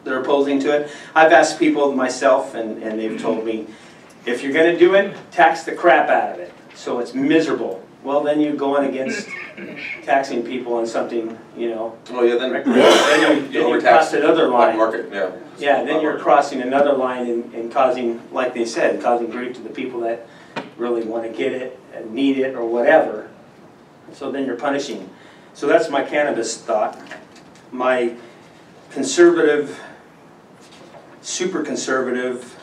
S13: they're opposing to it. I've asked people myself, and they've told me, if you're going to do it, tax the crap out of it, so it's miserable. Well, then you're going against taxing people on something, you know.
S4: Oh yeah, then
S13: you cross another line.
S4: Market, yeah.
S13: Yeah, then you're crossing another line and causing, like they said, causing grief to the people that really want to get it and need it or whatever. So then you're punishing. So that's my cannabis thought. My conservative, super conservative,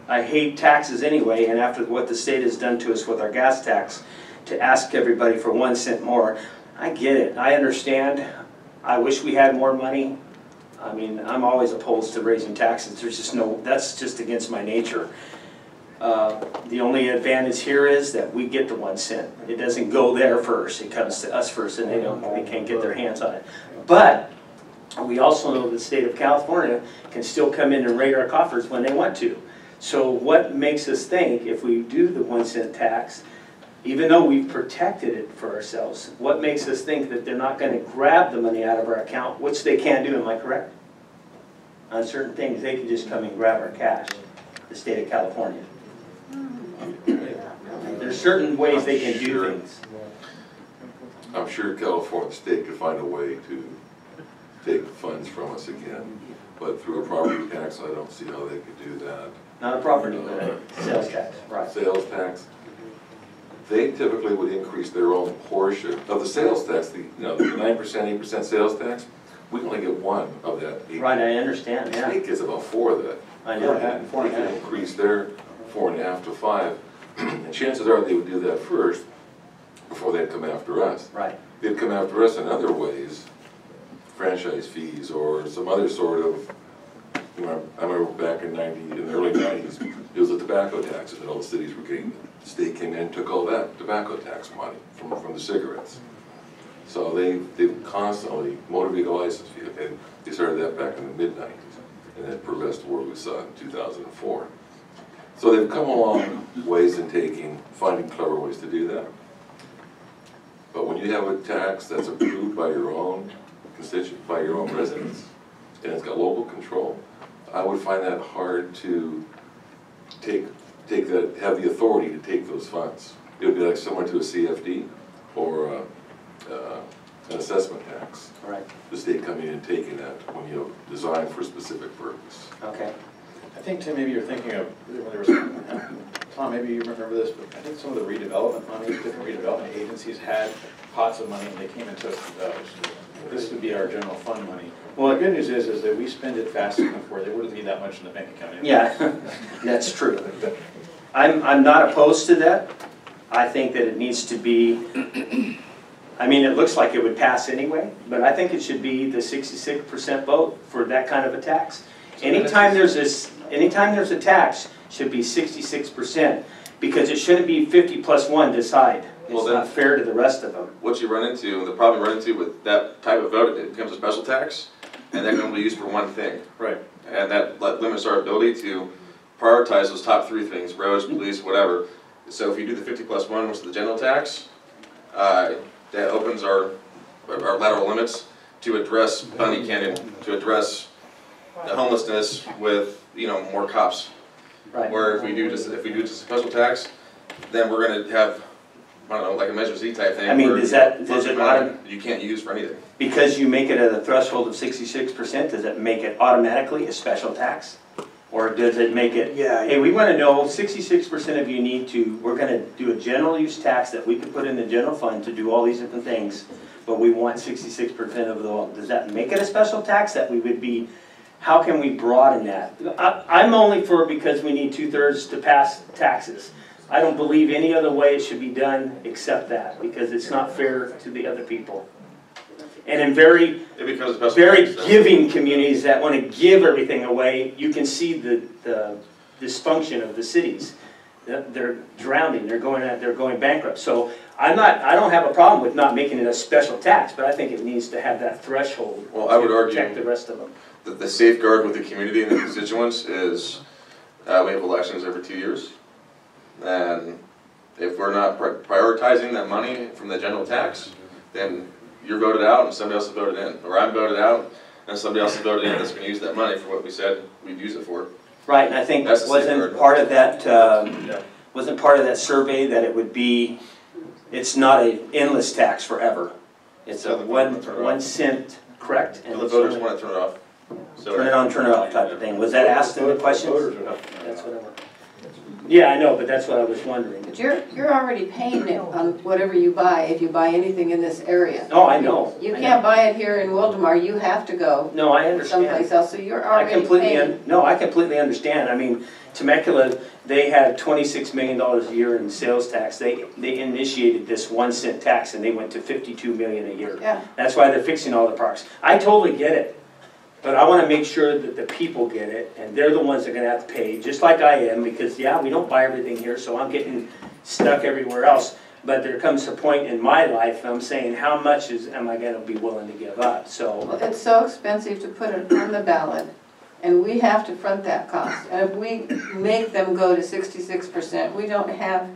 S13: I hate taxes anyway, and after what the state has done to us with our gas tax, to ask everybody for 1 cent more, I get it, I understand. I wish we had more money. I mean, I'm always opposed to raising taxes. There's just no, that's just against my nature. The only advantage here is that we get the 1 cent. It doesn't go there first, it comes to us first, and they can't get their hands on it. But we also know the state of California can still come in and raid our coffers when they want to. So what makes us think, if we do the 1 cent tax, even though we've protected it for ourselves, what makes us think that they're not going to grab the money out of our account, which they can do, am I correct? On certain things, they can just come and grab our cash, the state of California. There's certain ways they can do things.
S3: I'm sure California state could find a way to take funds from us again, but through a property tax, I don't see how they could do that.
S13: Not a property, but a sales tax, right.
S3: Sales tax, they typically would increase their own portion of the sales tax, the 9%, 8% sales tax. We only get 1 of that 8.
S13: Right, I understand, yeah.
S3: The state gets about 4 of that.
S13: I know.
S3: They can increase their 4.5 to 5, and chances are they would do that first before they'd come after us.
S13: Right.
S3: They'd come after us in other ways, franchise fees or some other sort of. I remember back in the early 90s, it was a tobacco tax, and all the cities were getting, the state came in and took all that tobacco tax money from the cigarettes. So they've constantly motor vehicle license fee, and they started that back in the mid-90s, and then progressed to where we saw in 2004. So they've come a long ways in finding clever ways to do that. But when you have a tax that's approved by your own constituent, by your own residents, and it's got local control, I would find that hard to have the authority to take those funds. It would be like similar to a CFD or an assessment tax.
S13: Right.
S3: The state coming in and taking that when you design for a specific purpose.
S13: Okay.
S1: I think, Tim, maybe you're thinking of, when there was, Tom, maybe you remember this, but I think some of the redevelopment money, different redevelopment agencies had pots of money and they came and took those. This would be our general fund money. Well, the good news is that we spend it fast enough where they wouldn't need that much in the bank account anymore.
S13: Yeah, that's true. I'm not opposed to that. I think that it needs to be, I mean, it looks like it would pass anyway, but I think it should be the 66% vote for that kind of a tax. Anytime there's a tax, should be 66%, because it shouldn't be 50 plus 1 decide. It's not fair to the rest of them.
S4: What you run into, the problem you run into with that type of vote, it becomes a special tax, and that can only be used for one thing.
S1: Right.
S4: And that limits our ability to prioritize those top 3 things, roads, police, whatever. So if you do the 50 plus 1, which is the general tax, that opens our lateral limits to address Bunny Canyon, to address the homelessness with more cops.
S13: Right.
S4: Where if we do just a special tax, then we're going to have I don't know, like a Measure Z type thing.
S13: I mean,
S4: where
S13: does it
S4: you can't use for anything.
S13: because you make it at a threshold of 66%, does it make it automatically a special tax? Or does it make it, hey, we want to know 66% of you need to, we're going to do a general use tax that we could put in the general fund to do all these different things, but we want 66% of the, does that make it a special tax that we would be, how can we broaden that? I'm only for because we need 2/3 to pass taxes. I don't believe any other way it should be done except that, because it's not fair to the other people. And in very giving communities that want to give everything away, you can see the dysfunction of the cities. They're drowning, they're going bankrupt. So I don't have a problem with not making it a special tax, but I think it needs to have that threshold.
S4: Well, I would argue
S13: protect the rest of them.
S4: that the safeguard with the community and the constituents is we have elections every 2 years. And if we're not prioritizing that money from the general tax, then you're voted out and somebody else is voted in. Or I'm voted out and somebody else is voted in that's going to use that money for what we said we'd use it for.
S13: Right, and I think wasn't part of that survey that it would be, it's not an endless tax forever. It's a 1 cent, correct?
S4: And the voters want to turn it off. So
S13: turn it on, turn it off type of thing. Was that asked in the questions? That's what I want. Yeah, I know, but that's what I was wondering.
S5: But you're already paying it on whatever you buy, if you buy anything in this area.
S13: Oh, I know.
S5: You can't buy it here in Wildomar, you have to go
S13: no, I understand.
S5: someplace else, so you're already paying.
S13: I completely understand. I mean, Temecula, they had $26 million a year in sales tax. They initiated this 1 cent tax and they went to $52 million a year.
S5: Yeah.
S13: That's why they're fixing all the parks. I totally get it. But I want to make sure that the people get it, and they're the ones that are going to have to pay, just like I am, because, yeah, we don't buy everything here, so I'm getting stuck everywhere else. But there comes a point in my life, I'm saying, how much am I going to be willing to give up? So
S5: Well, it's so expensive to put it on the ballot, and we have to front that cost. And if we make them go to 66%, we don't have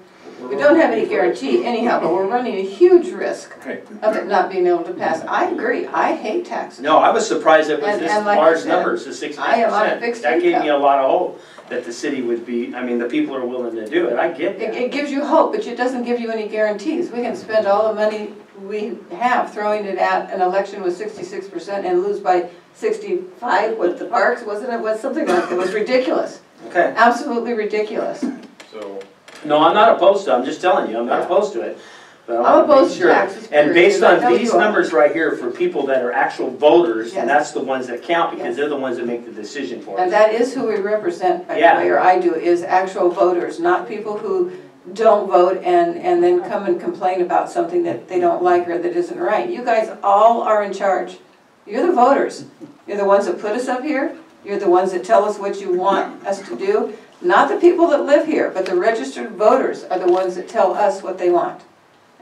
S5: any guarantee anyhow, but we're running a huge risk of it not being able to pass. I agree, I hate taxes.
S13: no, I was surprised it was this
S5: like
S13: large
S5: said,
S13: numbers, the 69%.
S5: I am on a fixed
S13: That gave
S5: income.
S13: me a lot of hope that the city would be, I mean, the people are willing to do it. I get that.
S5: It gives you hope, but it doesn't give you any guarantees. We can spend all the money we have throwing it at an election with 66% and lose by 65 with the parks, wasn't it? Was something like it was ridiculous.
S13: Okay.
S5: Absolutely ridiculous.
S1: So,
S13: No, I'm not opposed to it. I'm just telling you, I'm not opposed to it. But I
S5: I'm
S13: want to
S5: opposed
S13: make
S5: to
S13: sure.
S5: taxes,
S13: And
S5: period,
S13: based
S5: I
S13: on
S5: tell
S13: these
S5: you all.
S13: numbers right here for people that are actual voters, and
S5: Yes.
S13: that's the ones that count because they're the ones that make the decision for us.
S5: And that is who we represent, by the
S13: Yeah.
S5: way, or I do, is actual voters, not people who don't vote and then come and complain about something that they don't like or that isn't right. You guys all are in charge. You're the voters. You're the ones that put us up here. You're the ones that tell us what you want us to do. Not the people that live here, but the registered voters are the ones that tell us what they want.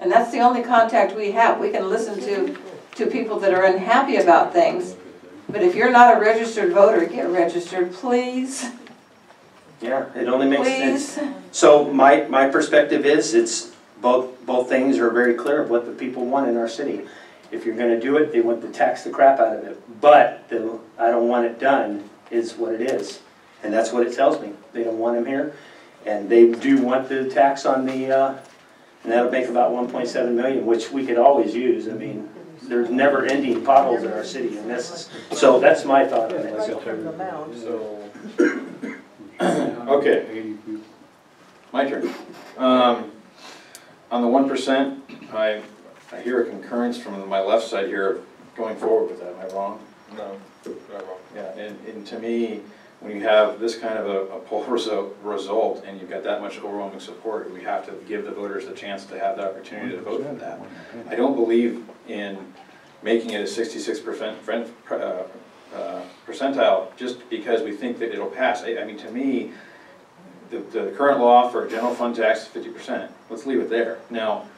S5: And that's the only contact we have. We can listen to people that are unhappy about things, but if you're not a registered voter, get registered, please.
S13: Yeah, it only makes sense.
S5: Please.
S13: So my perspective is, it's both things are very clear of what the people want in our city. If you're gonna do it, they want to tax the crap out of it. But I don't want it done is what it is. And that's what it tells me. They don't want them here. And they do want the tax on the, and that'll make about 1.7 million, which we could always use. I mean, there's never ending potholes in our city. And so that's my thought on it.
S1: So, okay, my turn. On the 1%, I hear a concurrence from my left side here going forward with that. Am I wrong?
S4: No, not wrong.
S1: Yeah, and to me, when you have this kind of a poll result and you've got that much overwhelming support, we have to give the voters the chance to have the opportunity to vote for that. I don't believe in making it a 66% percentile just because we think that it'll pass. I mean, to me, the current law for a general fund tax is 50%. Let's leave it there. Now,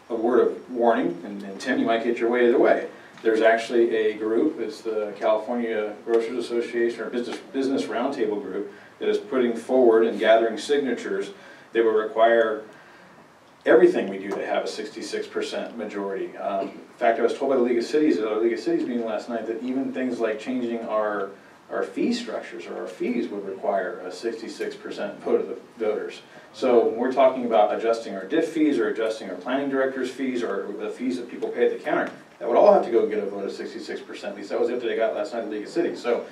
S1: a word of warning, and Tim, you might get your way either way. There's actually a group, it's the California Grocers Association or Business Roundtable group, that is putting forward and gathering signatures that will require everything we do to have a 66% majority. In fact, I was told by the League of Cities at our League of Cities meeting last night that even things like changing our our fee structures or our fees would require a 66% vote of the voters. So when we're talking about adjusting our diff fees or adjusting our planning director's fees or the fees that people pay at the counter, that would all have to go get a vote of 66%. At least that was the update I got last night at League of Cities. So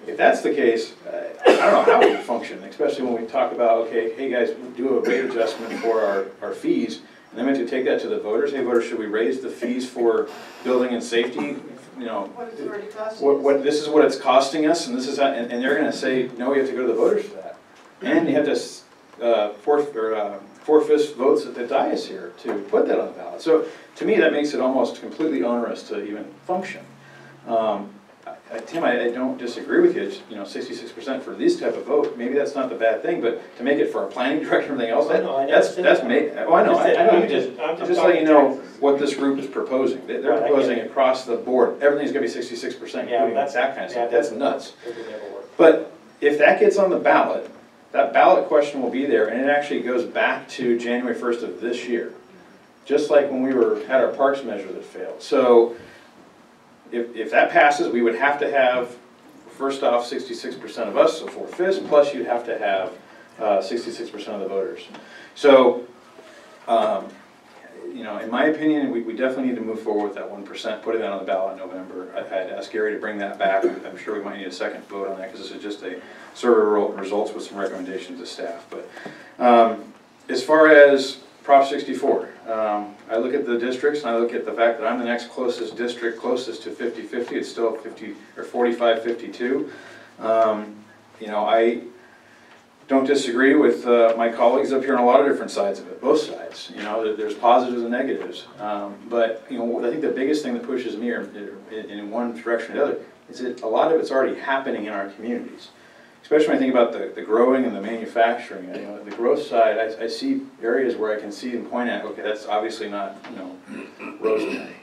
S1: if that's the case, I don't know how we would function, especially when we talk about, okay, hey guys, do a rate adjustment for our fees, and then we have to take that to the voters. Hey voters, should we raise the fees for building and safety? You know,
S5: What is it already costing?
S1: what this is what it's costing us, and this is how, and they're going to say no. We have to go to the voters for that, and you have to four-fifths votes at the dais here to put that on the ballot. So to me, that makes it almost completely onerous to even function. Tim, I don't disagree with you. It's, 66% for this type of vote. Maybe that's not the bad thing, but to make it for our planning director and everything else, that's made. Oh, I know. I know. Just let you know what this group is proposing. They're proposing across the board. Everything's going to be 66%, including that kind of stuff. That's nuts. But if that gets on the ballot, that ballot question will be there, and it actually goes back to January 1st of this year, just like when we had our parks measure that failed. So if that passes, we would have to have, first off, 66% of us, so 4/5, plus you'd have to have 66% of the voters. So, in my opinion, we definitely need to move forward with that 1%, putting that on the ballot in November. I had asked Gary to bring that back. I'm sure we might need a second vote on that because this is just a survey results with some recommendations to staff. But as far as Prop 64, I look at the districts and I look at the fact that I'm the next closest district, closest to 50-50. It's still 50 or 45-52. I don't disagree with my colleagues up here on a lot of different sides of it, both sides. There's positives and negatives. But I think the biggest thing that pushes me in one direction or the other is that a lot of it's already happening in our communities. Especially when I think about the growing and the manufacturing. The growth side, I see areas where I can see and point at, okay, that's obviously not, rosemary.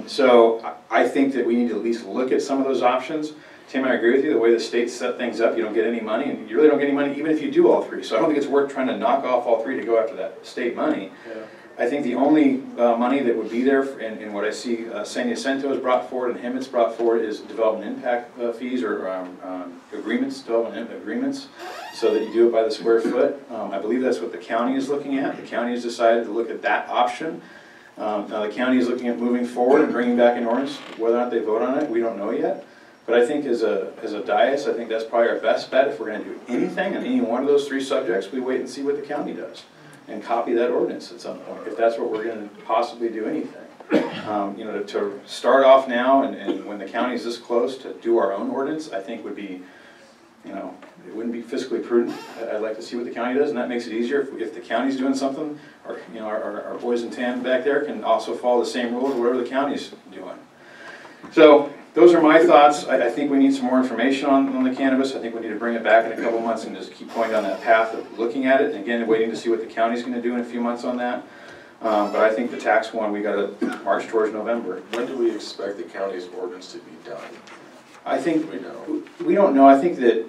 S1: So I think that we need to at least look at some of those options. Tim, I agree with you, the way the states set things up, you don't get any money, and you really don't get any money even if you do all three. So I don't think it's worth trying to knock off all three to go after that state money. Yeah. I think the only money that would be there, and what I see San Jacinto has brought forward and Hemmett's brought forward, is development impact fees or development agreements, so that you do it by the square foot. I believe that's what the county is looking at. The county has decided to look at that option. Now the county is looking at moving forward and bringing back an ordinance. Whether or not they vote on it, we don't know yet. But I think as a dais, I think that's probably our best bet. If we're going to do anything on any one of those three subjects, we wait and see what the county does and copy that ordinance at some point, if that's what we're going to possibly do anything. To start off now and when the county is this close to do our own ordinance, I think would be, it wouldn't be fiscally prudent. I'd like to see what the county does, and that makes it easier. If the county's doing something, or our boys in tan back there can also follow the same rules, whatever the county's doing. So those are my thoughts. I think we need some more information on the cannabis. I think we need to bring it back in a couple months and just keep going down that path of looking at it. And again, waiting to see what the county's going to do in a few months on that. But I think the tax one, we got to march towards November.
S4: When do we expect the county's ordinance to be done?
S1: I think, we don't know. I think that,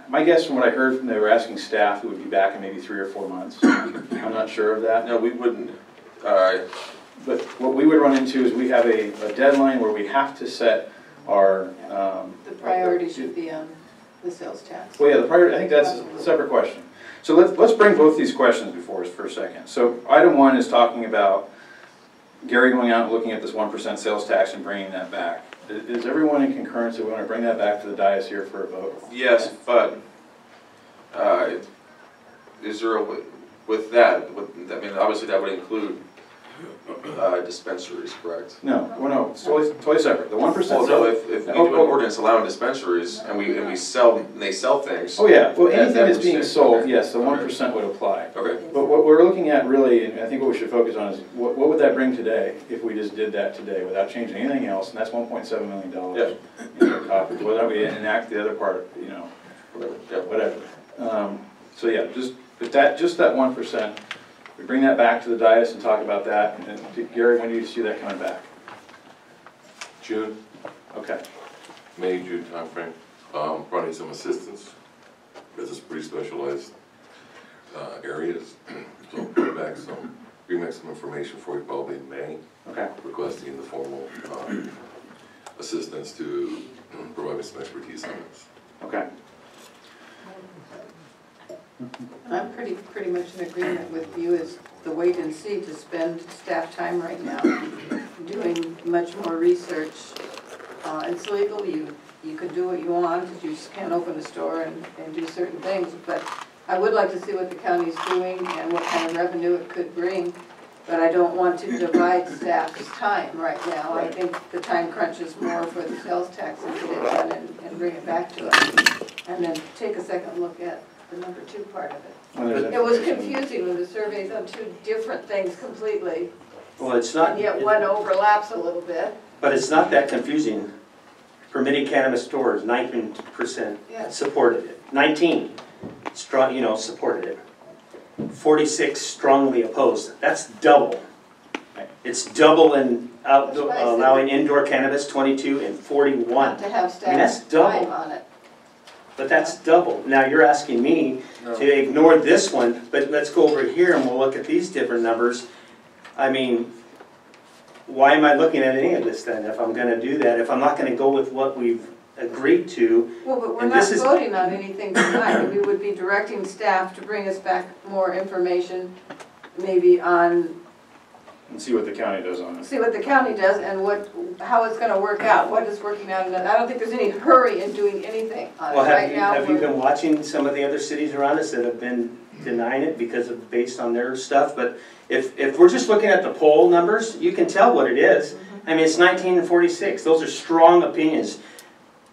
S1: my guess from what I heard from, they were asking staff, it would be back in maybe 3 or 4 months. I'm not sure of that.
S4: No, we wouldn't.
S1: But what we would run into is we have a deadline where we have to set our...
S5: the priority should be on the sales tax.
S1: Well, yeah, the priority, I think that's a separate question. So let's bring both these questions before us for a second. So item 1 is talking about Gary going out and looking at this 1% sales tax and bringing that back. Is everyone in concurrence that we want to bring that back to the dais here for a vote?
S4: Yes, but is there with that, I mean, obviously that would include dispensaries, correct?
S1: No, well, no, it's totally separate. The 1%.
S4: Well, no, if we do an ordinance allowing dispensaries and they sell things.
S1: Oh yeah, well anything that's being sold, yes, the 1% would apply.
S4: Okay.
S1: But what we're looking at really, and I think what we should focus on is what would that bring today if we just did that today without changing anything else, and that's $1.7 million in our coffers. Whether we enact the other part, whatever. So yeah, just that 1%. We bring that back to the dais and talk about that. And Gary, when do you see that coming back?
S3: June.
S1: Okay.
S3: May, June timeframe. Probably some assistance, because it's pretty specialized areas. So bring back some information for you probably in May.
S1: Okay.
S3: Requesting the formal assistance to provide some expertise on this.
S1: Okay.
S5: I'm pretty much in agreement with you as the wait and see to spend staff time right now doing much more research. It's legal, you can do what you want, you just can't open a store and do certain things, but I would like to see what the county's doing and what kind of revenue it could bring, but I don't want to divide staff's time right now. I think the time crunch is more for the sales tax and get it done and bring it back to us. And then take a second look at the number 2 part of it. It was confusing when the survey's on 2 different things completely,
S13: Well, it's not,
S5: and yet one overlaps a little bit.
S13: but it's not that confusing. Permitted cannabis stores, 19%
S5: Yes.
S13: supported it. 19 strong, supported it. 46 strongly opposed. That's double. It's double in outdoor,
S5: That's why I said-
S13: allowing indoor cannabis, 22 and 41.
S5: Not to have
S13: that's
S5: staff
S13: double.
S5: time on it.
S13: But that's double. Now you're asking me to ignore this one, but let's go over here and we'll look at these different numbers. I mean, why am I looking at any of this then if I'm gonna do that, if I'm not gonna go with what we've agreed to?
S5: Well, but we're
S13: And
S5: not
S13: this is-
S5: voting on anything tonight. We would be directing staff to bring us back more information, maybe on,
S1: And see what the county does on it.
S5: see what the county does and how it's gonna work out, what is working out. And I don't think there's any hurry in doing anything on it
S13: Well,
S5: right now.
S13: have you
S5: we're-
S13: been watching some of the other cities around us that have been denying it because of, based on their stuff? But if we're just looking at the poll numbers, you can tell what it is. I mean, it's 19 and 46. Those are strong opinions.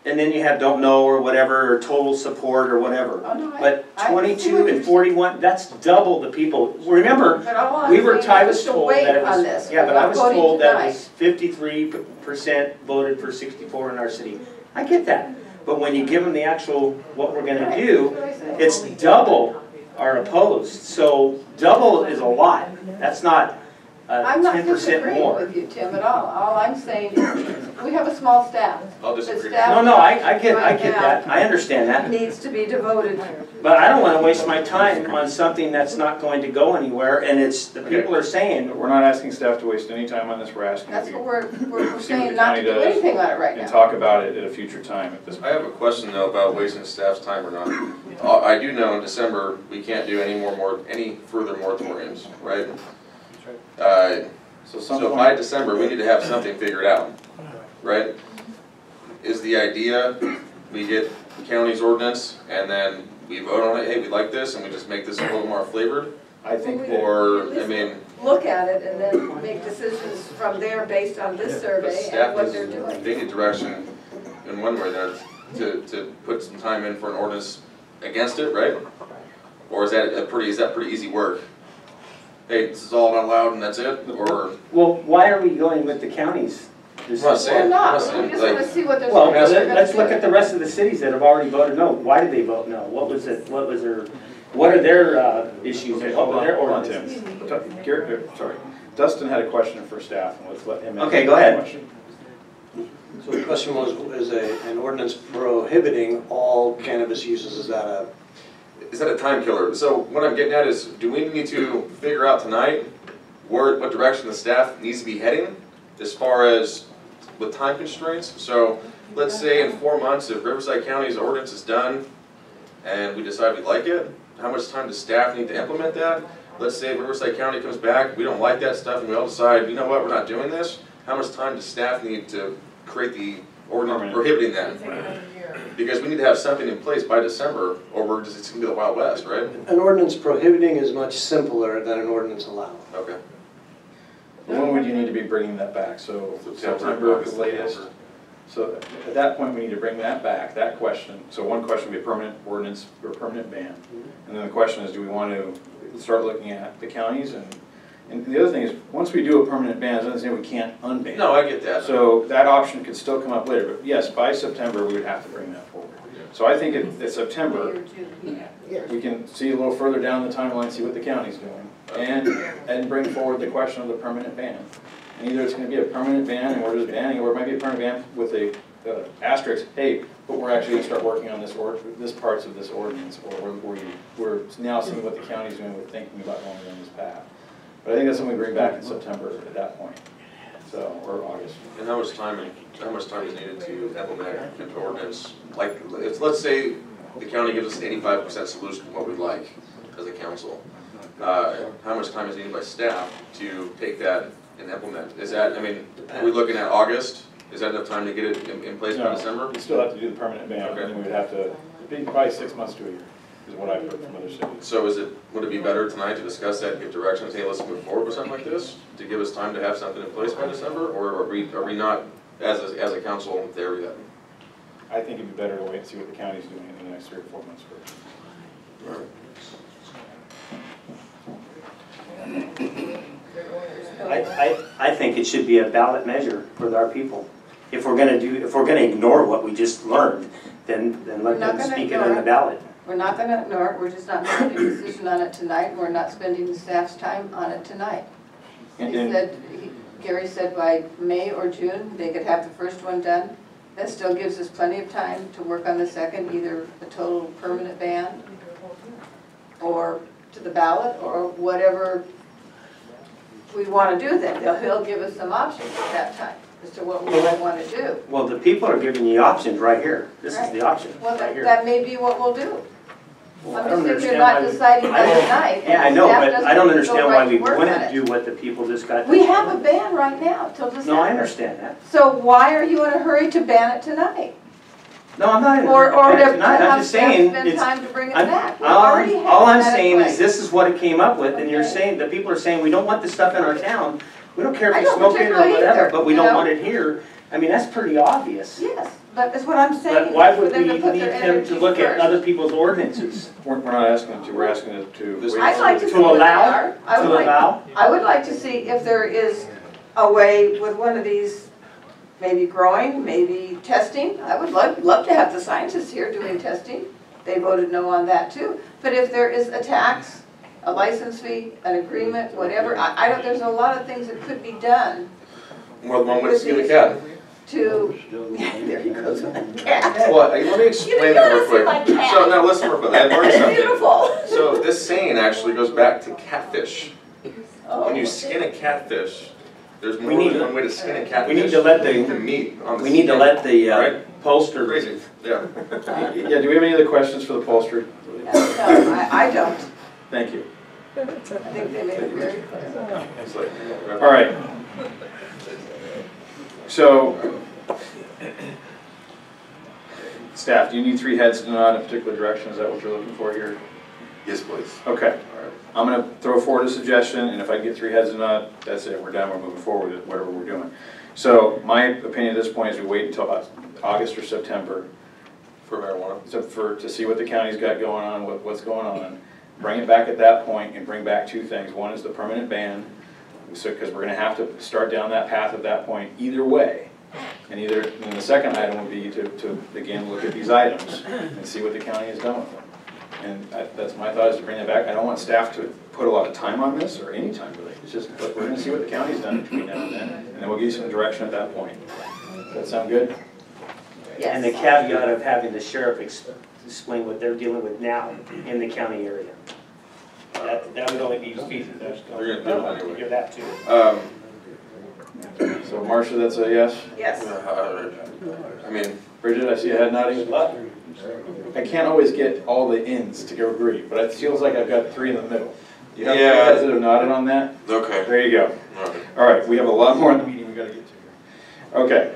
S13: And then you have don't know or whatever, or total support or whatever.
S5: Oh, no,
S13: But
S5: I see
S13: 22
S5: what
S13: and
S5: you're-
S13: 41, that's double the people. Remember,
S5: But all I'm
S13: we were,
S5: saying
S13: I
S5: is
S13: was
S5: to
S13: told
S5: wait
S13: that it
S5: on
S13: was,
S5: this.
S13: yeah,
S5: We're
S13: but I
S5: not
S13: was
S5: voting
S13: told that it
S5: tonight.
S13: was 53% voted for 64 in our city. I get that. But when you give them the actual, what we're gonna do, it's double are opposed. So double is a lot. That's not
S5: I'm not
S13: 10%
S5: disagreeing
S13: more.
S5: with you, Tim, at all. All I'm saying is, we have a small staff.
S4: I'll
S5: The
S4: disagree.
S5: staff
S13: No, I get
S5: right now
S13: that. I understand that.
S5: needs to be devoted.
S13: But I don't wanna waste my time on something that's not going to go anywhere, and it's, the people are saying,
S1: We're not asking staff to waste any time on this, we're asking
S5: That's
S1: if
S5: what
S1: you
S5: we're
S1: see what
S5: saying,
S1: the
S5: not to
S1: county
S5: do
S1: does
S5: anything on it right
S1: and
S5: now.
S1: talk about it at a future time at this
S4: I
S1: point.
S4: have a question though about wasting staff's time or not. I do know in December, we can't do any further moratoriums, right?
S1: So
S4: So by December, we need to have something figured out, right? Is the idea, we get the county's ordinance and then we vote on it, hey, we like this, and we just make this a little more flavored?
S1: I think that,
S4: Or, I mean,
S5: Look at it and then make decisions from there based on this
S4: the
S5: survey
S4: staff
S5: and what
S4: is,
S5: they're doing.
S4: they need direction in one way there to put some time in for an ordinance against it, right? Or is that pretty easy work? Hey, this is all not allowed and that's it, or?
S13: well, why are we going with the counties?
S4: I'm not saying-
S5: We're not,
S4: I'm
S5: we
S4: saying,
S5: just wanna
S4: like-
S5: see what they're
S13: Well,
S5: saying.
S13: let's look at the rest of the cities that have already voted no. Why did they vote no? What was it, what are their issues,
S1: okay,
S13: what
S1: hold
S13: were their
S1: on,
S13: ordinances?
S1: Tim. Garrett, sorry. Dustin had a question for staff, and let's let him answer.
S13: Okay, go ahead.
S1: the question.
S14: So the question was, is an ordinance prohibiting all cannabis uses, is that a
S4: time killer? So what I'm getting at is, do we need to figure out tonight what direction the staff needs to be heading as far as with time constraints? So let's say in 4 months, if Riverside County's ordinance is done and we decide we like it, how much time does staff need to implement that? Let's say Riverside County comes back, we don't like that stuff, and we all decide, you know what, we're not doing this. How much time does staff need to create the ordinance prohibiting that? Because we need to have something in place by December, or it's gonna be the Wild West, right?
S14: an ordinance prohibiting is much simpler than an ordinance allowing?
S4: Okay.
S1: When would you need to be bringing that back? So September at the latest? So at that point, we need to bring that back, that question. So one question would be a permanent ordinance or a permanent ban. And then the question is, do we want to start looking at the counties? And the other thing is, once we do a permanent ban, it doesn't say we can't unban.
S4: No, I get that.
S1: So that option could still come up later, but yes, by September, we would have to bring that forward. So I think in September, we can see a little further down the timeline, see what the county's doing, and bring forward the question of the permanent ban. And either it's gonna be a permanent ban, and we're just banning, or it might be a permanent ban with a asterisk, hey, but we're actually gonna start working on this parts of this ordinance, or we're now seeing what the county's doing, we're thinking about going down this path. But I think that's something we bring back in September at that point. so, or August.
S4: And how much time is needed to implement an ordinance? Like, let's say the county gives us an 85% solution to what we'd like as a council. How much time is needed by staff to take that and implement? Is that, I mean, are we looking at August? Is that enough time to get it in place by December?
S1: We still have to do the permanent ban,
S4: Okay.
S1: and then we would have to, it'd be probably 6 months to a year, is what I've heard from other cities.
S4: So would it be better tonight to discuss that and give direction, say, let's move forward with something like this? To give us time to have something in place by December, or are we not, as a council, there yet?
S1: I think it'd be better to wait and see what the county's doing in the next 3 or 4 months first.
S4: Right.
S13: I think it should be a ballot measure for our people. If we're gonna ignore what we just learned, then let them speak it on the ballot.
S5: We're not gonna ignore it, we're just not making a decision on it tonight, and we're not spending the staff's time on it tonight. Gary said by May or June, they could have the first one done. That still gives us plenty of time to work on the second, either a total permanent ban, or to the ballot, or whatever we wanna do then. He'll give us some options at that time, as to what we might wanna do.
S13: Well, the people are giving you options right here. This is the option,
S5: Well,
S13: right here.
S5: that may be what we'll do.
S13: Well, I
S5: I'm
S13: don't
S5: just thinking
S13: understand
S5: about
S13: why we-
S5: deciding that tonight.
S13: Yeah, I
S5: and
S13: know,
S5: staff
S13: but
S5: doesn't
S13: I don't
S5: go
S13: understand
S5: right
S13: why
S5: to
S13: we
S5: work on
S13: wouldn't
S5: it.
S13: do what the people just got.
S5: We have a ban right now till December.
S13: No, I understand that.
S5: So why are you in a hurry to ban it tonight?
S13: No, I'm not in
S5: Or to
S13: tonight. I'm
S5: have
S13: just
S5: staff
S13: saying,
S5: spend
S13: it's,
S5: time to bring it
S13: I'm,
S5: back? We already have
S13: all I'm
S5: that in
S13: saying is
S5: place.
S13: this is what it came up with, and you're
S5: Okay.
S13: saying, the people are saying, we don't want this stuff in our town. We don't care
S5: I
S13: if you
S5: don't
S13: smoke it or
S5: particularly
S13: whatever,
S5: either,
S13: but we
S5: you
S13: don't
S5: know?
S13: want it here. I mean, that's pretty obvious.
S5: Yes, but that's what I'm saying.
S13: But why
S5: for
S13: would
S5: them
S13: we
S5: to put
S13: need
S5: their
S13: him to
S5: energy
S13: look at
S5: first.
S13: other people's ordinances?
S1: We're not asking them to, we're asking them to.
S5: I'd like to see
S13: To
S5: what they
S13: allow?
S5: are. I would
S13: To
S5: like-
S13: allow?
S5: I would like to see if there is a way with one of these, maybe growing, maybe testing. I would love to have the scientists here doing testing. They voted no on that too. But if there is a tax, a license fee, an agreement, whatever, I don't, there's a lot of things that could be done
S4: More than one way to skin a cat.
S5: to, there he goes with the cat.
S4: Well, let me explain that real quick. So now listen real quick, I learned
S5: It's
S4: something.
S5: beautiful.
S4: So this saying actually goes back to catfish.
S5: Oh.
S4: When you skin a catfish, there's more
S13: We need
S4: than
S13: to-
S4: one way to skin a catfish.
S13: We need to let the,
S4: meat on the
S13: we need to
S4: skin.
S13: let the
S4: Right?
S13: pollster.
S4: Crazy, yeah.
S1: Yeah, do we have any other questions for the pollster?
S5: No, I don't.
S1: Thank you.
S5: I think they made it very clear.
S4: It's like,
S1: All right. So, staff, do you need 3 heads to nod in a particular direction? Is that what you're looking for here?
S3: Yes, please.
S1: Okay. I'm going to throw forward a suggestion, and if I can get 3 heads to nod, that's it. We're done. We're moving forward with whatever we're doing. So, my opinion at this point is we wait until about August or September
S4: for marijuana.
S1: to see what the county's got going on, what's going on. Bring it back at that point and bring back 2 things. One is the permanent ban, because we're going to have to start down that path at that point either way. And the second item would be to again look at these items and see what the county has done with them. And that's my thought, is to bring it back. I don't want staff to put a lot of time on this, or any time really. It's just, look, we're going to see what the county's done between now and then, and then we'll give you some direction at that point. Does that sound good?
S5: Yes.
S13: And the caveat of having the sheriff explain what they're dealing with now in the county area. That would only be feasible.
S4: They're gonna do it anyway.
S13: Hear that too.
S1: So Marcia, that's a yes?
S5: Yes.
S4: I mean,
S1: Bridget, I see a head nodding. I can't always get all the ends to go agree, but it feels like I've got 3 in the middle. You have 3
S4: Yeah.
S1: heads that have nodded on that?
S4: okay.
S1: There you go.
S4: All right.
S1: All right, we have a lot more in the meeting we got to get to here. Okay,